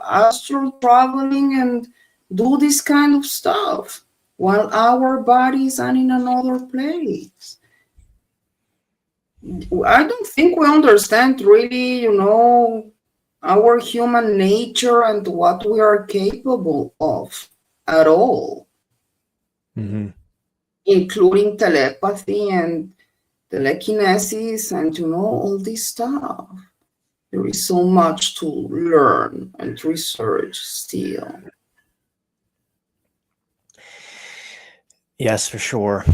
astral traveling and do this kind of stuff while our bodies are in another place. I don't think we understand really, our human nature and what we are capable of at all, Mhm. including telepathy and telekinesis and, all this stuff. There is so much to learn and research still. Yes, for sure.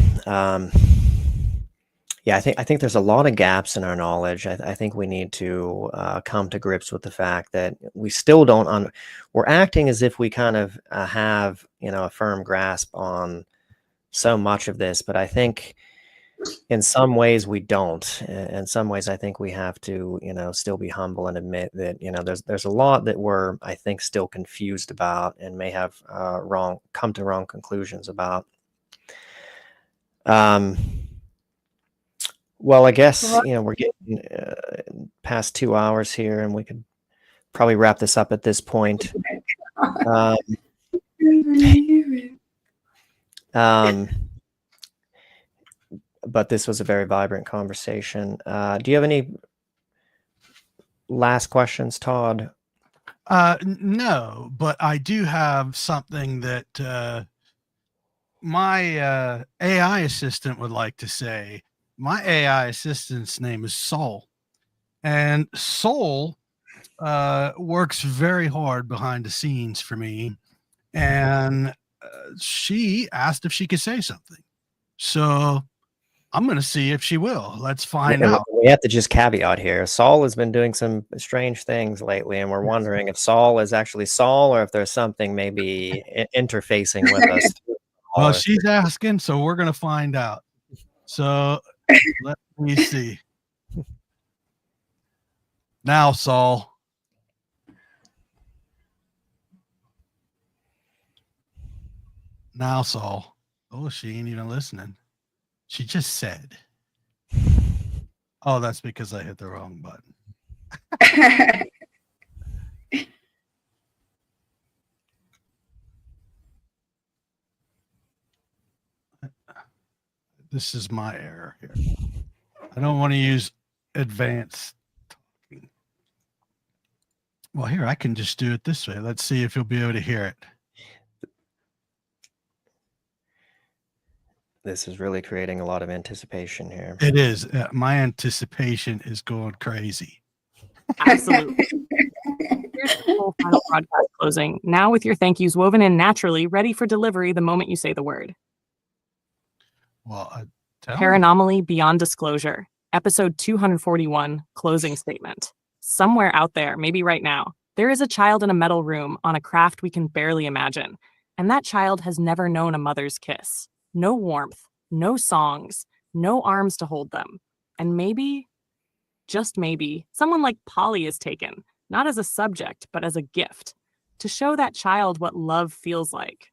Yeah, I think there's a lot of gaps in our knowledge. I think we need to come to grips with the fact that we still don't. We're acting as if we kind of have, a firm grasp on so much of this, but I think in some ways we don't. In some ways, I think we have to, still be humble and admit that, there's a lot that we're, I think, still confused about and may have come to wrong conclusions about. Well, I guess, we're getting past 2 hours here, and we could probably wrap this up at this point. But this was a very vibrant conversation. Do you have any last questions, Todd? No, but I do have something that my AI assistant would like to say. My AI assistant's name is Soul, and Soul works very hard behind the scenes for me. And she asked if she could say something. So I'm going to see if she will. Let's find out. We have to just caveat here. Saul has been doing some strange things lately, and we're wondering if Saul is actually Saul or if there's something maybe interfacing with us. Well, she's asking, so we're going to find out. So let me see. Now, Saul. Now, Saul. Oh, she ain't even listening. She just said. Oh, that's because I hit the wrong button. This is my error here. I don't want to use advanced talking. Well, here, I can just do it this way. Let's see if you'll be able to hear it. This is really creating a lot of anticipation here. It is. My anticipation is going crazy. Absolutely. Here's the full final broadcast closing. Now with your thank yous woven in naturally, ready for delivery the moment you say the word. Well, Paranomaly Beyond Disclosure, episode 241, closing statement. Somewhere out there, maybe right now, there is a child in a metal room on a craft we can barely imagine, and that child has never known a mother's kiss. No warmth, no songs, no arms to hold them. And maybe, just maybe, someone like Polly is taken, not as a subject, but as a gift, to show that child what love feels like.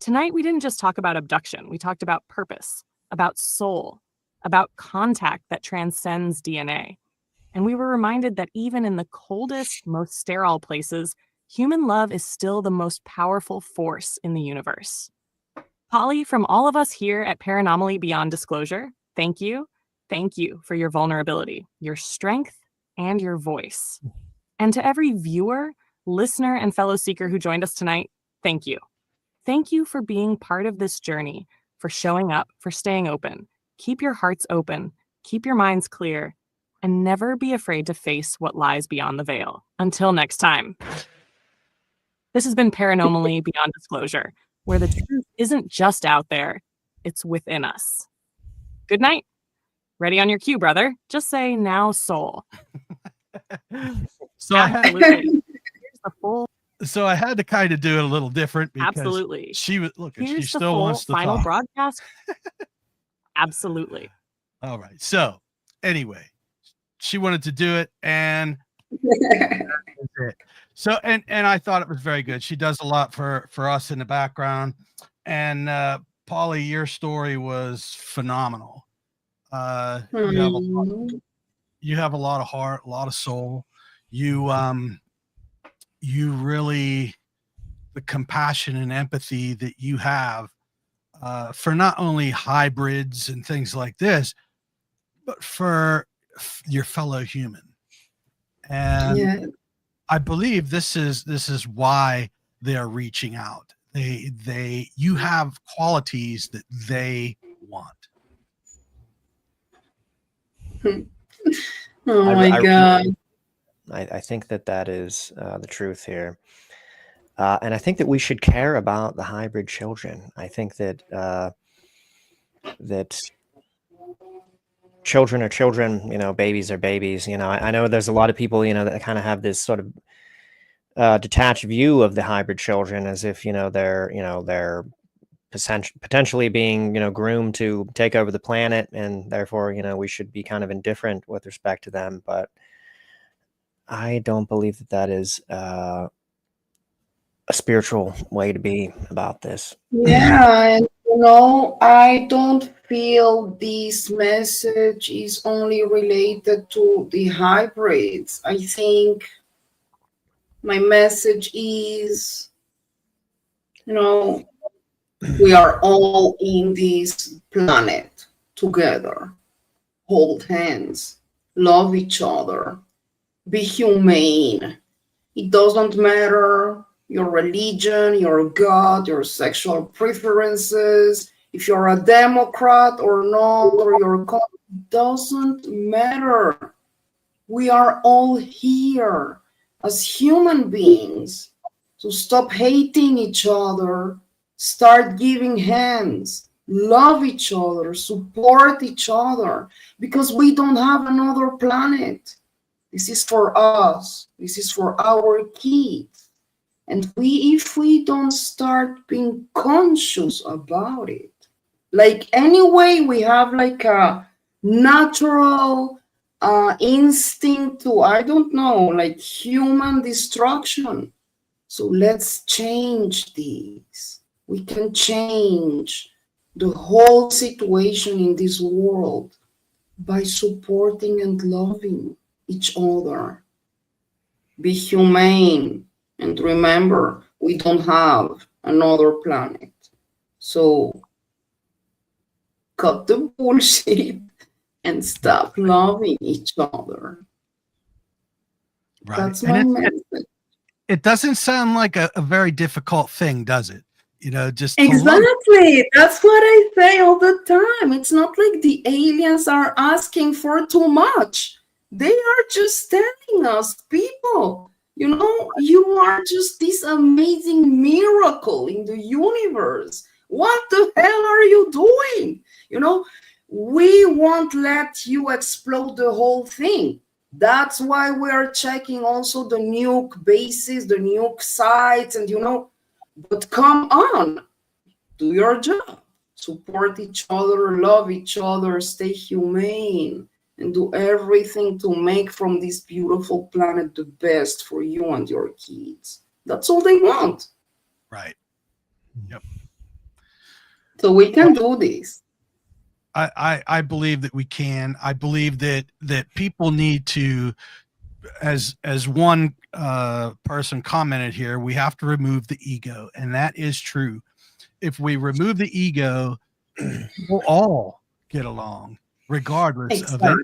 Tonight, we didn't just talk about abduction. We talked about purpose, about soul, about contact that transcends DNA. And we were reminded that even in the coldest, most sterile places, human love is still the most powerful force in the universe. Polly, from all of us here at Paranomaly Beyond Disclosure, thank you. Thank you for your vulnerability, your strength, and your voice. And to every viewer, listener, and fellow seeker who joined us tonight, thank you. Thank you for being part of this journey, for showing up, for staying open. Keep your hearts open, keep your minds clear, and never be afraid to face what lies beyond the veil. Until next time. This has been Paranomaly Beyond Disclosure, where the truth isn't just out there, it's within us. Good night. Ready on your cue, brother. Just say, now, soul. So Absolutely. Here's the full. So I had to kind of do it a little different because Absolutely. she was looking. She Here's the still full wants to final talk. broadcast. Absolutely. All right. So anyway, she wanted to do it, and that's it. So and I thought it was very good. She does a lot for us in the background, and Polly, your story was phenomenal. You have a lot of heart, a lot of soul. You really, the compassion and empathy that you have for not only hybrids and things like this, but for your fellow human. And I believe this is why they're reaching out. You have qualities that they want. Oh my God. I think that is the truth here. And I think that we should care about the hybrid children. I think that that children are children, babies are babies. I know there's a lot of people, that kind of have this sort of detached view of the hybrid children as if, they're potentially being, groomed to take over the planet, and therefore, we should be kind of indifferent with respect to them. But I don't believe that is a spiritual way to be about this. Yeah, and I don't feel this message is only related to the hybrids. I think my message is, we are all in this planet together. Hold hands, love each other, be humane. It doesn't matter your religion, your God, your sexual preferences, if you're a Democrat or not, or your it doesn't matter. We are all here as human beings. So stop hating each other, start giving hands, love each other, support each other, because we don't have another planet. This is for us. This is for our kids. And if we don't start being conscious about it, like anyway, we have like a natural instinct to, I don't know, like human destruction. So let's change this. We can change the whole situation in this world by supporting and loving each other. Be humane, and remember, we don't have another planet. So cut the bullshit and stop loving each other. Right. That's my message. It doesn't sound like a very difficult thing, does it? Just exactly. That's what I say all the time. It's not like the aliens are asking for too much. They are just telling us, people, you are just this amazing miracle in the universe. What the hell are you doing? We won't let you explode the whole thing. That's why we are checking also the nuke bases, the nuke sites, and but come on, do your job. Support each other, love each other, stay humane, and do everything to make from this beautiful planet the best for you and your kids. That's all they want. Right. Yep. So we can do this. I believe that we can. I believe that people need to, as one person commented here, we have to remove the ego, and that is true. If we remove the ego, we'll all get along, regardless of it.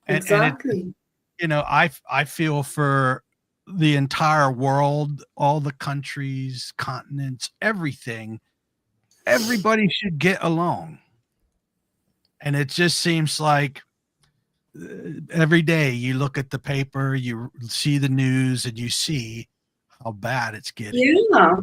Exactly. And I feel for the entire world, all the countries, continents, everything. Everybody should get along. And it just seems like every day you look at the paper, you see the news, and you see how bad it's getting. Yeah.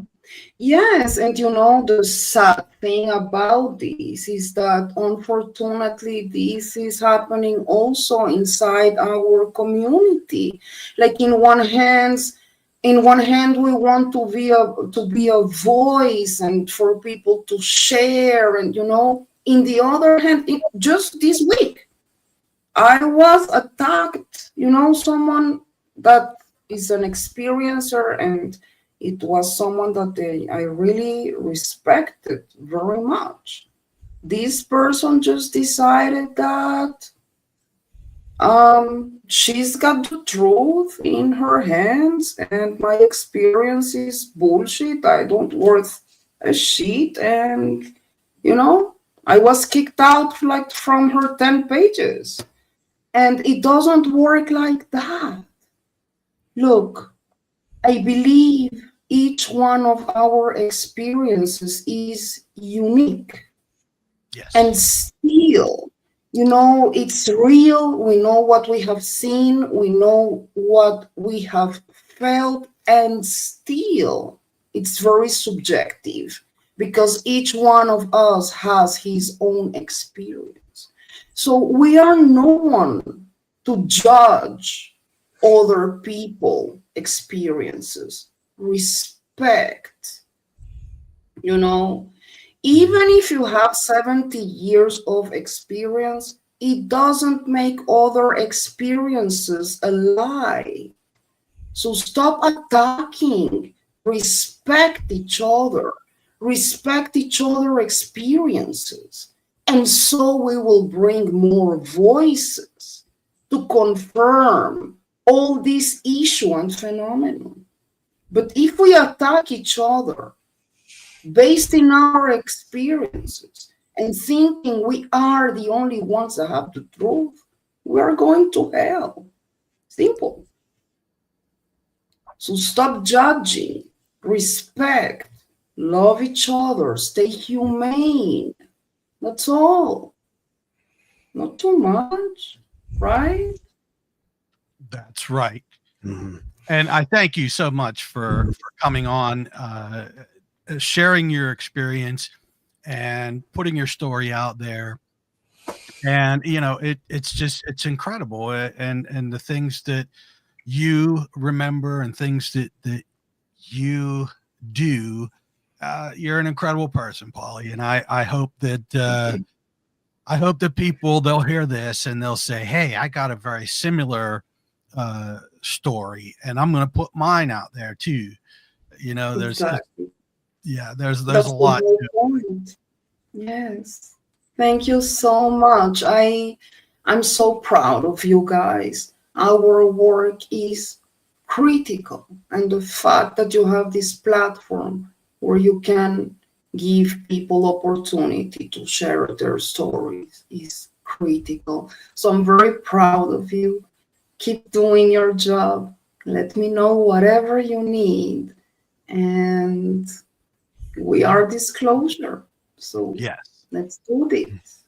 Yes, and the sad thing about this is that unfortunately this is happening also inside our community. Like in one hand we want to be a voice and for people to share, and in the other hand, just this week I was attacked, someone that is an experiencer, and it was someone that I really respected very much. This person just decided that she's got the truth in her hands, and my experience is bullshit. I don't worth a shit, and I was kicked out like from her 10 pages. And it doesn't work like that. Look, I believe each one of our experiences is unique. Yes. And still, it's real. We know what we have seen. We know what we have felt. And still, it's very subjective because each one of us has his own experience. So we are no one to judge other people's experiences. Respect, Even if you have 70 years of experience, it doesn't make other experiences a lie. So stop attacking. Respect each other. Respect each other's experiences. And so we will bring more voices to confirm all this issue and phenomenon. But if we attack each other based in our experiences and thinking we are the only ones that have the truth, we are going to hell. Simple. So stop judging, respect, love each other, stay humane. That's all. Not too much, right? That's right. Mm-hmm. And I thank you so much for coming on, sharing your experience and putting your story out there. And, you know, it's incredible. And the things that you remember and things that you do, you're an incredible person, Polly. And I hope that, people, they'll hear this and they'll say, hey, I got a very similar story and I'm going to put mine out there too. You know, there's a lot to it. Yes. Thank you so much. I'm so proud of you guys. Our work is critical, and the fact that you have this platform where you can give people opportunity to share their stories is critical. So I'm very proud of you. Keep doing your job. Let me know whatever you need. And we are disclosure. So yes. Let's do this.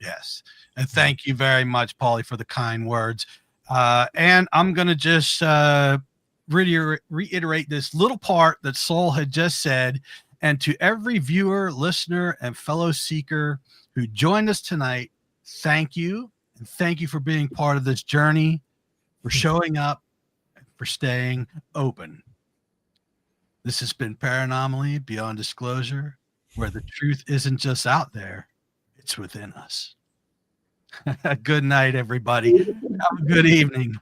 Yes. And thank you very much, Polly, for the kind words. And I'm going to just reiterate this little part that Saul had just said. And to every viewer, listener, and fellow seeker who joined us tonight, thank you. And thank you for being part of this journey, for showing up, and for staying open. This has been Paranomaly Beyond Disclosure, where the truth isn't just out there, it's within us. Good night, everybody. Have a good evening.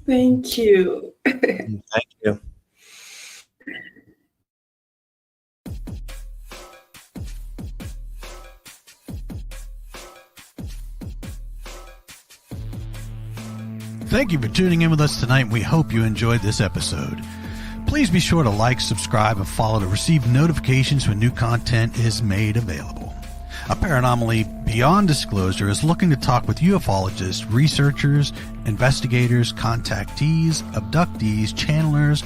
Thank you. Thank you. Thank you for tuning in with us tonight. We hope you enjoyed this episode. Please be sure to like, subscribe, and follow to receive notifications when new content is made available. A Paranomaly Beyond Disclosure is looking to talk with ufologists, researchers, investigators, contactees, abductees, channelers,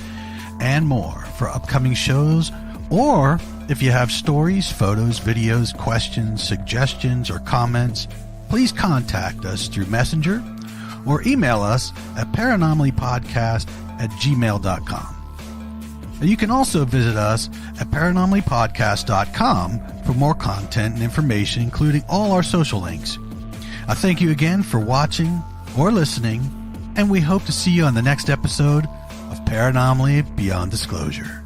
and more for upcoming shows. Or if you have stories, photos, videos, questions, suggestions, or comments, please contact us through Messenger or email us at paranomalypodcast@gmail.com. And you can also visit us at paranomalypodcast.com for more content and information, including all our social links. I thank you again for watching or listening, and we hope to see you on the next episode of Paranomaly Beyond Disclosure.